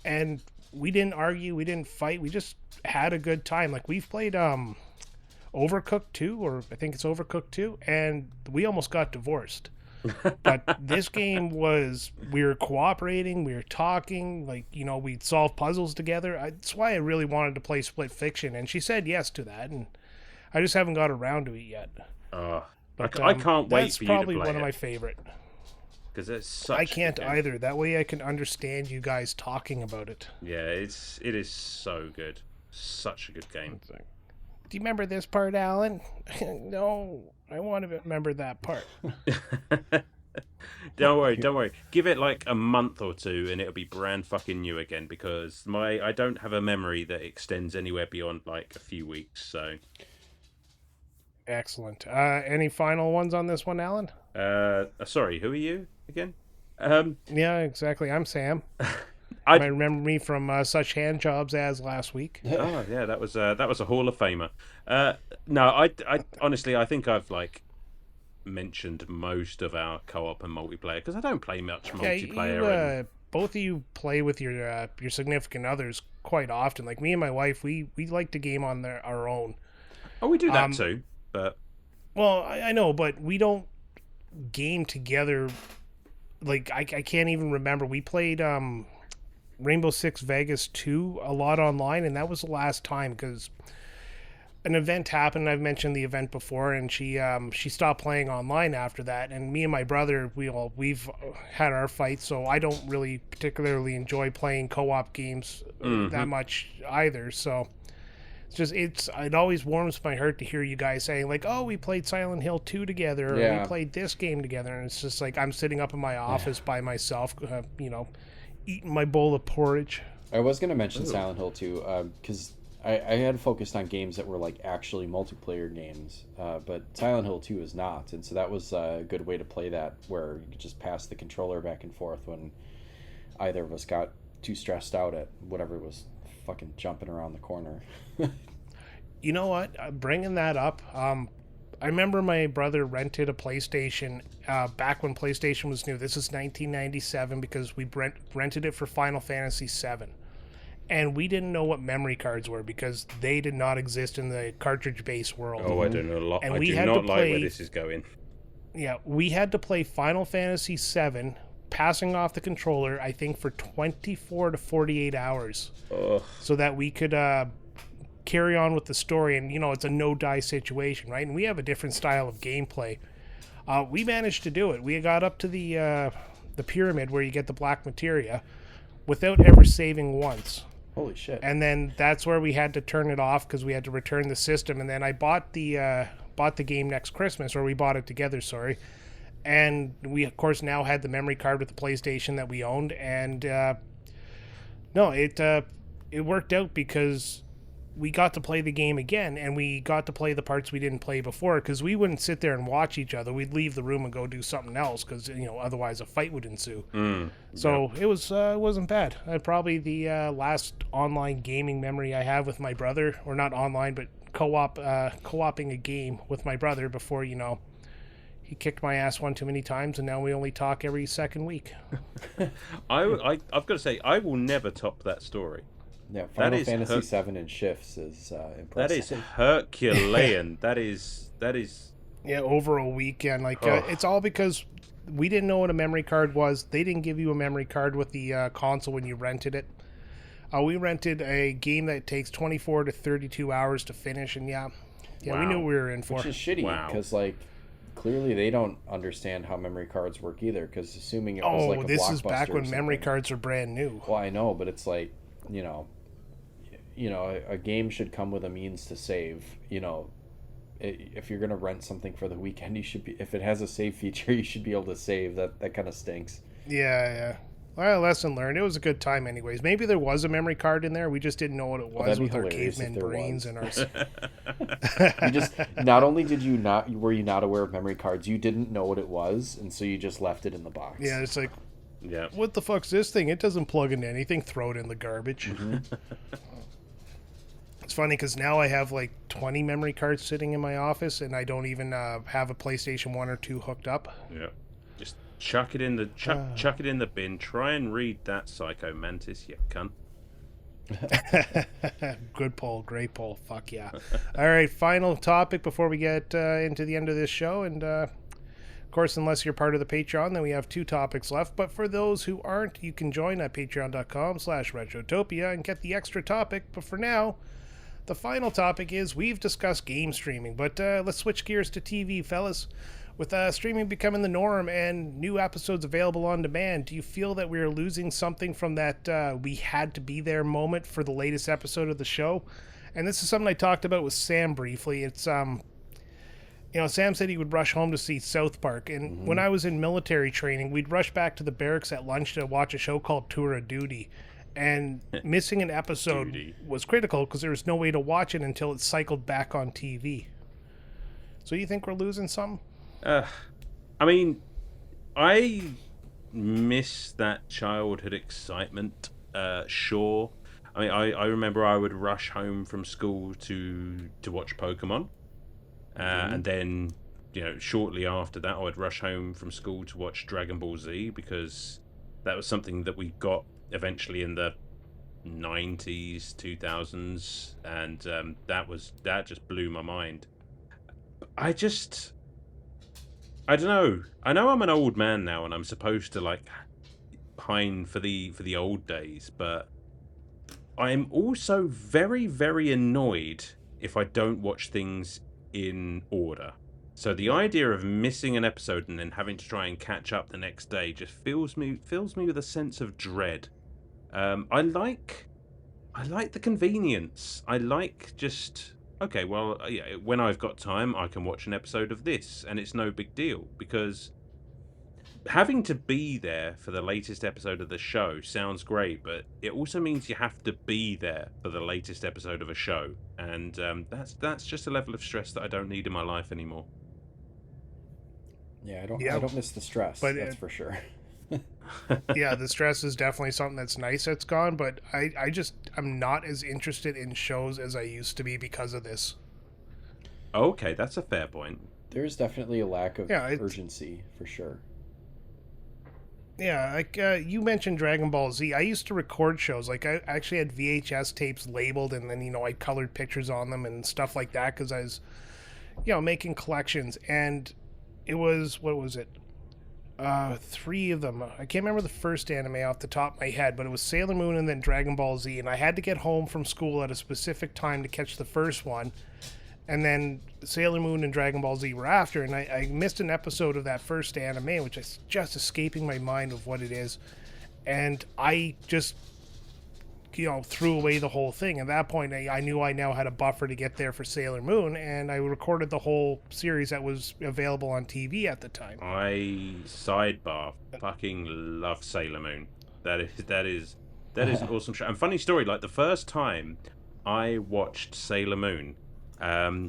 Speaker 1: And we didn't argue, we didn't fight, we just had a good time. Like, we've played Overcooked 2, or I think it's Overcooked 2, and we almost got divorced. But this game was, we were cooperating, we were talking, like, you know, we'd solve puzzles together. That's why I really wanted to play Split Fiction, and she said yes to that, and I just haven't got around to it yet.
Speaker 2: But, I can't wait for you to play it. That's
Speaker 1: probably one of my favorite.
Speaker 2: Because it's such
Speaker 1: I can't either. That way I can understand you guys talking about it.
Speaker 2: Yeah, it is so good. Such a good game.
Speaker 1: Do you remember this part, Alan? No, I want to remember that part.
Speaker 2: Don't worry. Give it like a month or two and it'll be brand fucking new again, because I don't have a memory that extends anywhere beyond like a few weeks, so.
Speaker 1: Excellent. Any final ones on this one, Alan?
Speaker 2: Sorry, who are you again?
Speaker 1: Yeah, exactly. I'm Sam. You might remember me from such hand jobs as last week.
Speaker 2: Oh yeah, that was a Hall of Famer. No, I honestly I think I've like mentioned most of our co-op and multiplayer, because I don't play much multiplayer.
Speaker 1: Both of you play with your significant others quite often. Like me and my wife, we like to game on our own.
Speaker 2: Oh, we do that too, but.
Speaker 1: Well, I know, but we don't game together. Like I can't even remember. We played Rainbow Six Vegas 2 a lot online, and that was the last time, because an event happened. I've mentioned the event before, and she stopped playing online after that. And me and my brother, we've had our fights, so I don't really particularly enjoy playing co-op games that much either. So it always warms my heart to hear you guys saying like, oh, we played Silent Hill 2 together, or we played this game together, and it's just like I'm sitting up in my office by myself, eating my bowl of porridge.
Speaker 3: I was going to mention Silent Hill 2 because I had focused on games that were like actually multiplayer games, but Silent Hill 2 is not, and so that was a good way to play that, where you could just pass the controller back and forth when either of us got too stressed out at whatever was fucking jumping around the corner.
Speaker 1: You know what? Bringing that up, I remember my brother rented a PlayStation back when PlayStation was new. This is 1997, because we rented it for Final Fantasy VII. And we didn't know what memory cards were, because they did not exist in the cartridge-based world.
Speaker 2: Oh, I don't know a lot.
Speaker 1: And
Speaker 2: I do not like where this is going.
Speaker 1: Yeah, we had to play Final Fantasy VII, passing off the controller, I think, for 24 to 48 hours.
Speaker 2: Ugh.
Speaker 1: So that we could carry on with the story, and it's a no-die situation, right? And we have a different style of gameplay. We managed to do it. We got up to the pyramid where you get the black materia without ever saving once.
Speaker 3: Holy shit.
Speaker 1: And then that's where we had to turn it off, because we had to return the system. And then I bought the game next Christmas, or we bought it together, sorry. And we, of course, now had the memory card with the PlayStation that we owned. And it worked out, because we got to play the game again, and we got to play the parts we didn't play before, because we wouldn't sit there and watch each other. We'd leave the room and go do something else, because otherwise a fight would ensue. So it wasn't bad. Probably the last online gaming memory I have with my brother, or not online, but co-oping a game with my brother before he kicked my ass one too many times, and now we only talk every second week.
Speaker 2: I've got to say, I will never top that story.
Speaker 3: Yeah, Final Fantasy VII in shifts is impressive.
Speaker 2: That is Herculean. that is.
Speaker 1: Yeah, over a weekend. It's all because we didn't know what a memory card was. They didn't give you a memory card with the console when you rented it. We rented a game that takes 24 to 32 hours to finish, and we knew what we were in for.
Speaker 3: Which is shitty, because clearly they don't understand how memory cards work either. Because assuming it was like a Blockbuster,
Speaker 1: this is back when memory cards are brand new.
Speaker 3: Well, I know, but it's like a game should come with a means to save. If you're gonna rent something for the weekend, you should be. If it has a save feature, you should be able to save. That kind of stinks.
Speaker 1: Yeah. Well, lesson learned. It was a good time, anyways. Maybe there was a memory card in there. We just didn't know what it was with our caveman brains and our.
Speaker 3: You just not only were you not aware of memory cards, you didn't know what it was, and so you just left it in the box.
Speaker 1: Yeah, it's like,
Speaker 2: yeah.
Speaker 1: What the fuck's this thing? It doesn't plug into anything. Throw it in the garbage.
Speaker 3: Mm-hmm.
Speaker 1: It's funny because now I have like 20 memory cards sitting in my office, and I don't even have a PlayStation 1 or 2 hooked up.
Speaker 2: Yeah. Just chuck it in the chuck it in the bin. Try and read that Psycho Mantis, you cunt.
Speaker 1: Good poll, great poll. Fuck yeah. All right, final topic before we get into the end of this show. And of course, unless you're part of the Patreon, then we have 2 topics left. But for those who aren't, you can join at patreon.com/retrotopia and get the extra topic. But for now, the final topic is we've discussed game streaming, but let's switch gears to TV, fellas. With streaming becoming the norm and new episodes available on demand, do you feel that we are losing something from that we had to be there moment for the latest episode of the show? And this is something I talked about with Sam briefly. It's, Sam said he would rush home to see South Park. And when I was in military training, we'd rush back to the barracks at lunch to watch a show called Tour of Duty. And missing an episode was critical because there was no way to watch it until it cycled back on TV. So you think we're losing something?
Speaker 2: I mean, I miss that childhood excitement. Sure. I mean, I remember I would rush home from school to watch Pokemon, and then shortly after that, I would rush home from school to watch Dragon Ball Z because that was something that we got eventually in the 90s, 2000s, and that just blew my mind. I don't know. I know I'm an old man now, and I'm supposed to pine for the old days, but I'm also very, very annoyed if I don't watch things in order. So the idea of missing an episode and then having to try and catch up the next day just fills me with a sense of dread. I like the convenience. I like just. Okay, well, yeah, when I've got time, I can watch an episode of this, and it's no big deal, because having to be there for the latest episode of the show sounds great, but it also means you have to be there for the latest episode of a show, and that's just a level of stress that I don't need in my life anymore.
Speaker 3: Yeah, I don't miss the stress, but that's for sure.
Speaker 1: Yeah, the stress is definitely something that's nice that's gone, but I'm not as interested in shows as I used to be because of this.
Speaker 2: Okay, that's a fair point.
Speaker 3: There's definitely a lack of urgency for sure.
Speaker 1: Yeah, you mentioned Dragon Ball Z. I used to record shows. Like, I actually had VHS tapes labeled, and then I colored pictures on them and stuff like that because I was making collections. And it was, what was it? 3 of them. I can't remember the first anime off the top of my head, but it was Sailor Moon and then Dragon Ball Z, and I had to get home from school at a specific time to catch the first one, and then Sailor Moon and Dragon Ball Z were after, and I missed an episode of that first anime, which is just escaping my mind of what it is, and I just threw away the whole thing. At that point, I knew I now had a buffer to get there for Sailor Moon, and I recorded the whole series that was available on TV at the time.
Speaker 2: Sidebar, fucking love Sailor Moon. That is an awesome show. And funny story, like the first time I watched Sailor Moon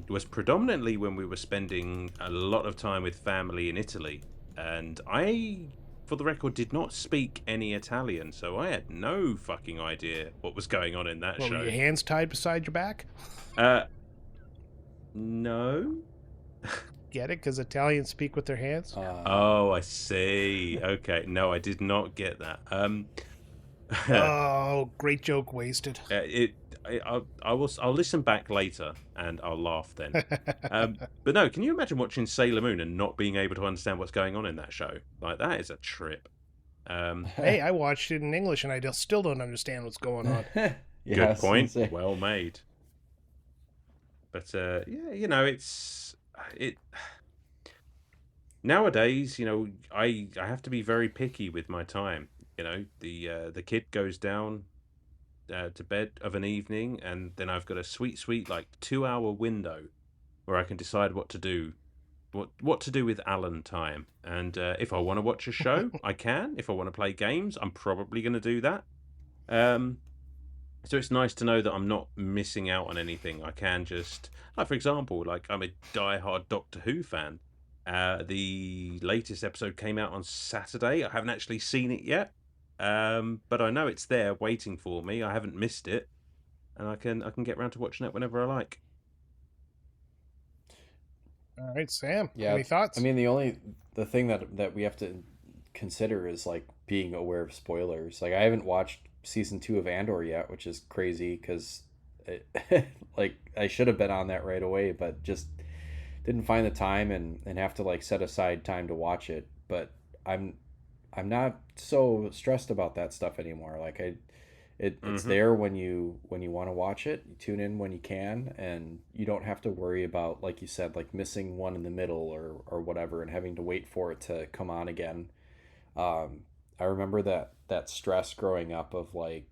Speaker 2: was predominantly when we were spending a lot of time with family in Italy, and I, for the record, did not speak any Italian, so I had no fucking idea what was going on in that show.
Speaker 1: Were your hands tied beside your back?
Speaker 2: No.
Speaker 1: Get it? Because Italians speak with their hands?
Speaker 2: Oh, I see. Okay. No, I did not get that.
Speaker 1: Oh, great joke wasted.
Speaker 2: I'll listen back later and I'll laugh then. But no, can you imagine watching Sailor Moon and not being able to understand what's going on in that show? Like, that is a trip.
Speaker 1: Hey, I watched it in English and I still don't understand what's going on.
Speaker 2: Good point. Well made. But yeah, it's nowadays, I have to be very picky with my time. The kid goes down to bed of an evening, and then I've got a sweet like 2 hour window where I can decide what to do, what to do with Alan time. And if I want to watch a show, I can. If I want to play games, I'm probably going to do that. So it's nice to know that I'm not missing out on anything. I can just, like, for example, like, I'm a die-hard Doctor Who fan. The latest episode came out on Saturday. I haven't actually seen it yet, but I know it's there waiting for me. I haven't missed it, and I can get around to watching it whenever I like.
Speaker 1: All right, Sam.
Speaker 3: Yeah.
Speaker 1: Any thoughts?
Speaker 3: I mean, the thing that we have to consider is like being aware of spoilers. Like, I haven't watched season 2 of Andor yet, which is crazy because like I should have been on that right away, but just didn't find the time and have to like set aside time to watch it. But I'm not so stressed about that stuff anymore. Like it's there when you want to watch it. You tune in when you can, and you don't have to worry about, like you said, like missing one in the middle or whatever and having to wait for it to come on again. I remember that stress growing up of like,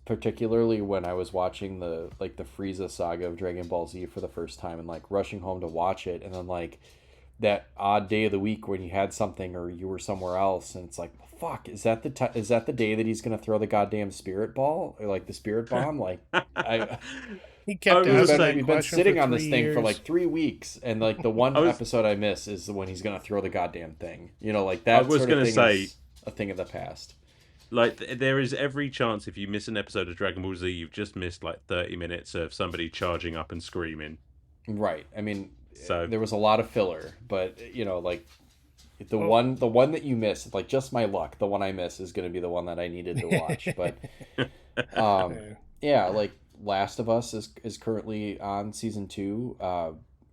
Speaker 3: particularly when I was watching the Frieza saga of Dragon Ball Z for the first time and like rushing home to watch it, and then like that odd day of the week when you had something or you were somewhere else, and it's like, fuck, is that the day that he's gonna throw the goddamn spirit ball or like the spirit bomb? Like,
Speaker 1: he kept
Speaker 3: we've been sitting on this thing for like 3 weeks, and like the one episode I miss is when he's gonna throw the goddamn thing. You know, like that. I was gonna say is a thing of the past.
Speaker 2: Like, there is every chance if you miss an episode of Dragon Ball Z, you've just missed like 30 minutes of somebody charging up and screaming.
Speaker 3: Right. I mean, so there was a lot of filler, but you know, like the one that you miss, like just my luck, the one I miss is going to be the one that I needed to watch. But yeah, like Last of Us is currently on season 2.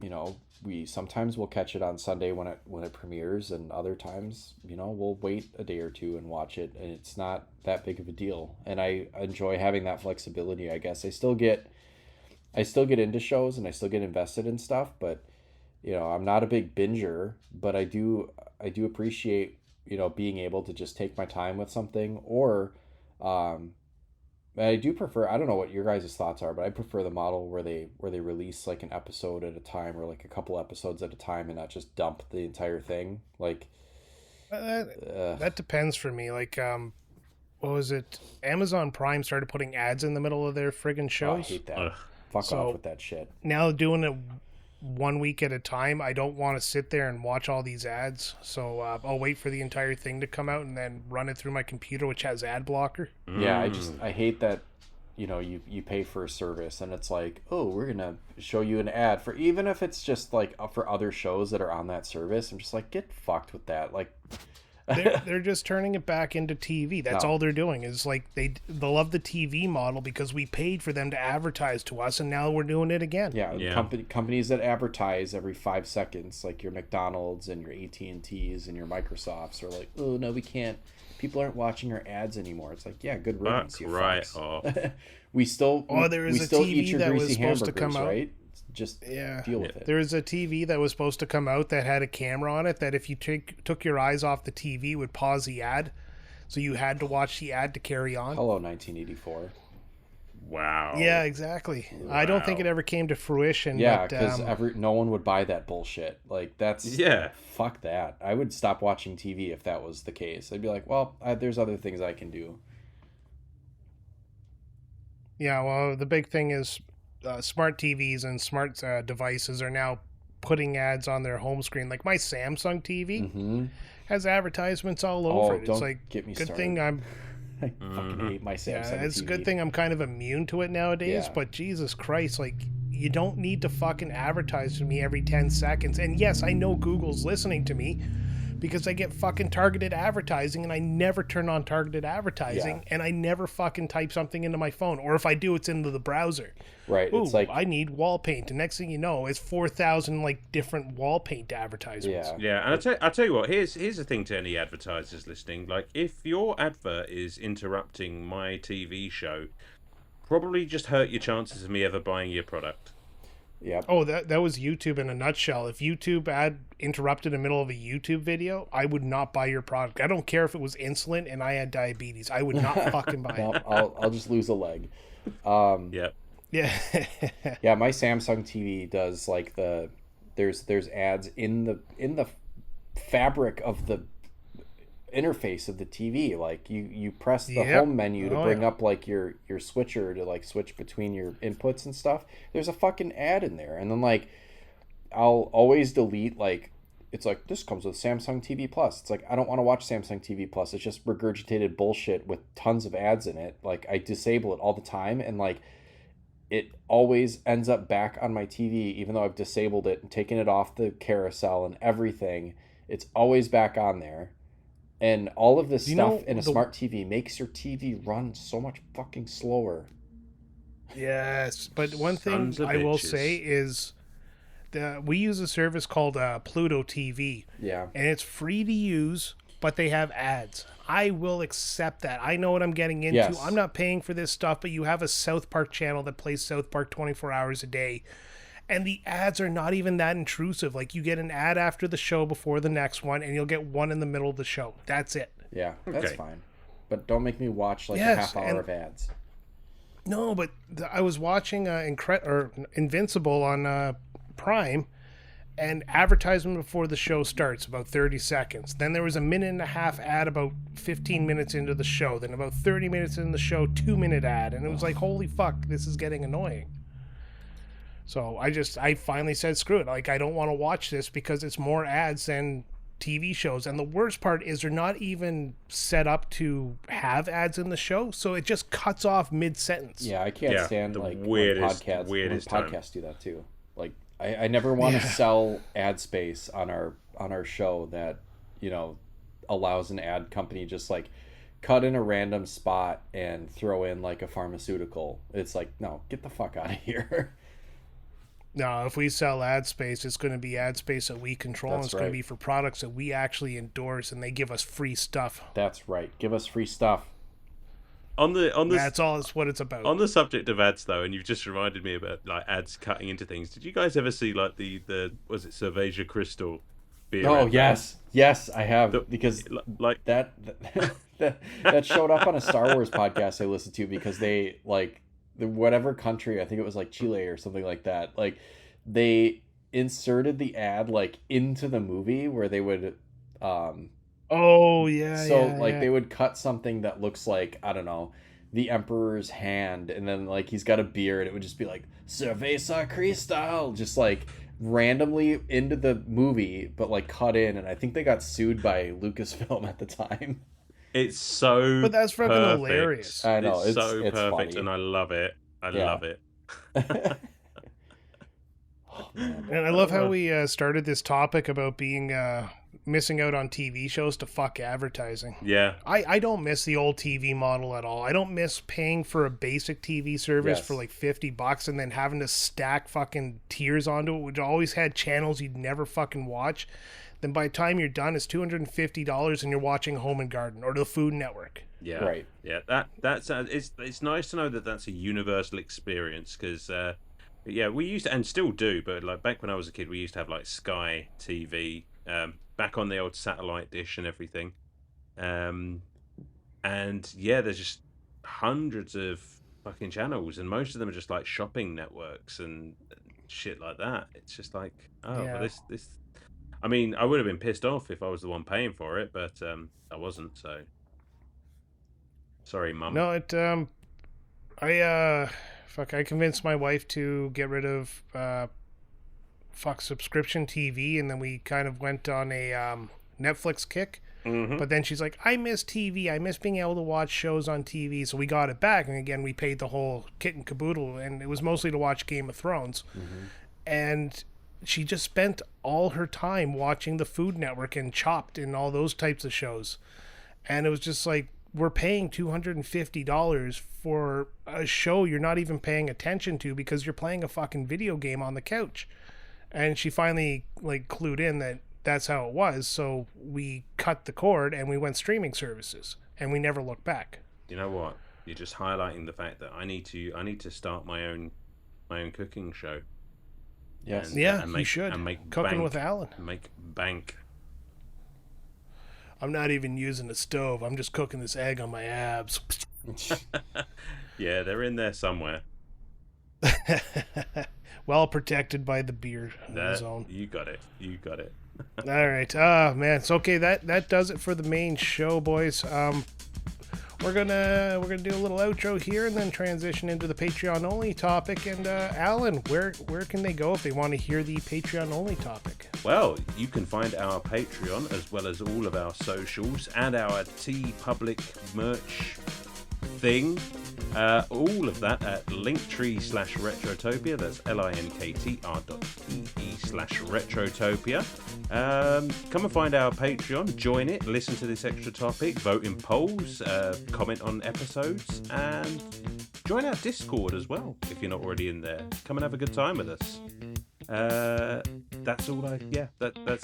Speaker 3: You know, we sometimes will catch it on Sunday when it premieres, and other times, you know, we'll wait a day or two and watch it, and it's not that big of a deal. And I enjoy having that flexibility. I guess I still get into shows and I still get invested in stuff, but you know, I'm not a big binger, but I do appreciate, you know, being able to just take my time with something, or I do prefer, I don't know what your guys' thoughts are, but I prefer the model where they release like an episode at a time or like a couple episodes at a time and not just dump the entire thing. Like
Speaker 1: that depends for me. Like what was it? Amazon Prime started putting ads in the middle of their friggin' shows.
Speaker 3: I hate that. Fuck off with that shit.
Speaker 1: Now doing it 1 week at a time, I don't want to sit there and watch all these ads, so I'll wait for the entire thing to come out and then run it through my computer, which has ad blocker.
Speaker 3: Yeah, I hate that. You know, you pay for a service and it's like, oh, we're gonna show you an ad for, even if it's just like for other shows that are on that service. I'm just like, get fucked with that. Like,
Speaker 1: they're just turning it back into TV. That's all they're doing. Is like they love the TV model because we paid for them to advertise to us, and now we're doing it again.
Speaker 3: Yeah. Companies that advertise every 5 seconds, like your McDonald's and your AT&T's and your Microsofts, are like, oh no, we can't. People aren't watching our ads anymore. It's like, yeah, good riddance, you fucks. We still eat your greasy hamburgers, right? Just deal with it.
Speaker 1: There was a TV that was supposed to come out that had a camera on it that if you took your eyes off the TV would pause the ad, so you had to watch the ad to carry on.
Speaker 3: Hello, 1984.
Speaker 2: Wow.
Speaker 1: Yeah, exactly. Wow. I don't think it ever came to fruition.
Speaker 3: Yeah, because no one would buy that bullshit. Like, that's fuck that. I would stop watching TV if that was the case. I'd be like, well, there's other things I can do.
Speaker 1: Yeah, well, the big thing is smart TVs and smart devices are now putting ads on their home screen. Like my Samsung TV has advertisements all over it. It's like,
Speaker 3: get me
Speaker 1: good
Speaker 3: started.
Speaker 1: thing I'm...
Speaker 3: I fucking hate my Samsung
Speaker 1: Yeah, it's
Speaker 3: TV.
Speaker 1: a good thing I'm kind of immune to it nowadays, but Jesus Christ, like, you don't need to fucking advertise to me every 10 seconds. And yes, I know Google's listening to me because I get fucking targeted advertising, and I never turn on targeted advertising, and I never fucking type something into my phone. Or if I do, it's into the browser.
Speaker 3: Right.
Speaker 1: Ooh,
Speaker 3: it's like,
Speaker 1: I need wall paint. And next thing you know, it's 4,000 like different wall paint advertisements.
Speaker 2: Yeah, and I'll tell you what, here's the thing to any advertisers listening. Like, if your advert is interrupting my TV show, probably just hurt your chances of me ever buying your product.
Speaker 3: Yep.
Speaker 1: Oh, that was YouTube in a nutshell. If YouTube ad interrupted in the middle of a YouTube video, I would not buy your product. I don't care if it was insulin and I had diabetes. I would not fucking buy
Speaker 3: No,
Speaker 1: it.
Speaker 3: I'll just lose a leg.
Speaker 2: Yeah.
Speaker 1: Yeah.
Speaker 3: Yeah, my Samsung TV does like there's ads in the fabric of the interface of the TV. Like you press the home menu to bring up like your switcher to like switch between your inputs and stuff. There's a fucking ad in there, and then like I'll always delete like it's like this comes with Samsung TV Plus. It's like I don't want to watch Samsung TV Plus. It's just regurgitated bullshit with tons of ads in it. Like I disable it all the time, and like it always ends up back on my TV even though I've disabled it and taken it off the carousel and everything. It's always back on there. And all of this stuff in a smart TV makes your TV run so much fucking slower.
Speaker 1: Yes, but one thing I will say is we use a service called Pluto TV.
Speaker 3: Yeah.
Speaker 1: And it's free to use, but they have ads. I will accept that. I know what I'm getting into.
Speaker 3: Yes.
Speaker 1: I'm not paying for this stuff, but you have a South Park channel that plays South Park 24 hours a day. And the ads are not even that intrusive. Like, you get an ad after the show before the next one, and you'll get one in the middle of the show. That's it.
Speaker 3: Yeah, that's fine. But don't make me watch like a half hour of ads.
Speaker 1: No, but I was watching Invincible on Prime, and advertisement before the show starts, about 30 seconds. Then there was a 1.5-minute ad about 15 minutes into the show. Then about 30 minutes into the show, 2-minute ad. And it was like, holy fuck, this is getting annoying. So I finally said, screw it. Like, I don't want to watch this because it's more ads than TV shows. And the worst part is they're not even set up to have ads in the show. So it just cuts off mid-sentence.
Speaker 3: Yeah, I can't stand
Speaker 2: the
Speaker 3: like
Speaker 2: weirdest
Speaker 3: podcasts do that too. Like I never want to sell ad space on our show that, you know, allows an ad company just like cut in a random spot and throw in like a pharmaceutical. It's like, no, get the fuck out of here.
Speaker 1: No, if we sell ad space, it's going to be ad space that we control.
Speaker 3: That's
Speaker 1: and it's going to be for products that we actually endorse, and they give us free stuff.
Speaker 3: That's right. Give us free stuff.
Speaker 1: That's all. It's what it's about.
Speaker 2: On the subject of ads, though, and you've just reminded me about like ads cutting into things. Did you guys ever see like the was it Cerveja Crystal beer?
Speaker 3: Oh yes, yes, I have because
Speaker 2: like
Speaker 3: that showed up on a Star Wars podcast I listened to because they like. Whatever country, I think it was like Chile or something like that, like they inserted the ad like into the movie where they would they would cut something that looks like, I don't know, the Emperor's hand, and then like he's got a beer and it would just be like Cerveza Cristal, just like randomly into the movie but like cut in, and I think they got sued by Lucasfilm at the time.
Speaker 2: It's so
Speaker 1: but that's fucking
Speaker 2: perfect.
Speaker 1: hilarious.
Speaker 3: I know,
Speaker 2: it's so
Speaker 3: it's
Speaker 2: perfect,
Speaker 3: funny.
Speaker 2: And I love it. I love it.
Speaker 3: Oh, man.
Speaker 1: And I love how we started this topic about being missing out on TV shows to fuck advertising.
Speaker 2: Yeah.
Speaker 1: I don't miss the old TV model at all. I don't miss paying for a basic TV service for like $50 and then having to stack fucking tiers onto it, which always had channels you'd never fucking watch. Then by the time you're done, it's $250 and you're watching Home and Garden or the Food Network.
Speaker 2: Yeah,
Speaker 3: right.
Speaker 2: Yeah, that's it's nice to know that that's a universal experience because yeah, we used to and still do, but like back when I was a kid, we used to have like Sky TV back on the old satellite dish and everything, and yeah, there's just hundreds of fucking channels, and most of them are just like shopping networks and shit like that. It's just like, well, this. I mean, I would have been pissed off if I was the one paying for it, but I wasn't. So, sorry, Mum.
Speaker 1: No, I convinced my wife to get rid of subscription TV, and then we kind of went on a Netflix kick.
Speaker 2: Mm-hmm.
Speaker 1: But then she's like, I miss TV. I miss being able to watch shows on TV. So we got it back, and again, we paid the whole kit and caboodle, and it was mostly to watch Game of Thrones.
Speaker 3: Mm-hmm.
Speaker 1: And she just spent all her time watching the Food Network and Chopped and all those types of shows. And it was just like, we're paying $250 for a show you're not even paying attention to because you're playing a fucking video game on the couch. And she finally like clued in that that's how it was. So we cut the cord and we went streaming services, and we never looked back.
Speaker 2: You know what? You're just highlighting the fact that I need to start my own cooking show.
Speaker 3: Yes.
Speaker 1: You should.
Speaker 2: And make
Speaker 1: Cooking
Speaker 2: bank,
Speaker 1: with Alan.
Speaker 2: Make bank.
Speaker 1: I'm not even using a stove. I'm just cooking this egg on my abs.
Speaker 2: Yeah, they're in there somewhere.
Speaker 1: Well protected by the beer zone.
Speaker 2: You got it. You got it.
Speaker 1: All right. Man. It's okay. That does it for the main show, boys. We're gonna do a little outro here and then transition into the Patreon only topic. And Alan, where can they go if they want to hear the Patreon only topic?
Speaker 2: Well, you can find our Patreon as well as all of our socials and our TeePublic merch thing. All of that at linktree/retrotopia. That's linktr.ee/retrotopia. Come and find our Patreon, join it, listen to this extra topic, vote in polls, comment on episodes, and join our Discord as well if you're not already in there. Come and have a good time with us. That's all that's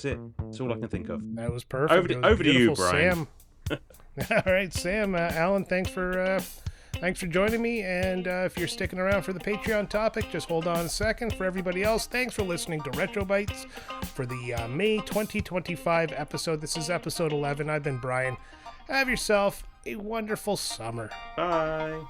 Speaker 2: it. That's all I can think of.
Speaker 1: That was perfect.
Speaker 2: Over to you, Brian.
Speaker 1: Sam. All right, Sam. Alan, thanks for joining me. And if you're sticking around for the Patreon topic, just hold on a second. For everybody else, thanks for listening to RetroBytes for the May 2025 episode. This is episode 11. I've been Brian. Have yourself a wonderful summer.
Speaker 2: Bye.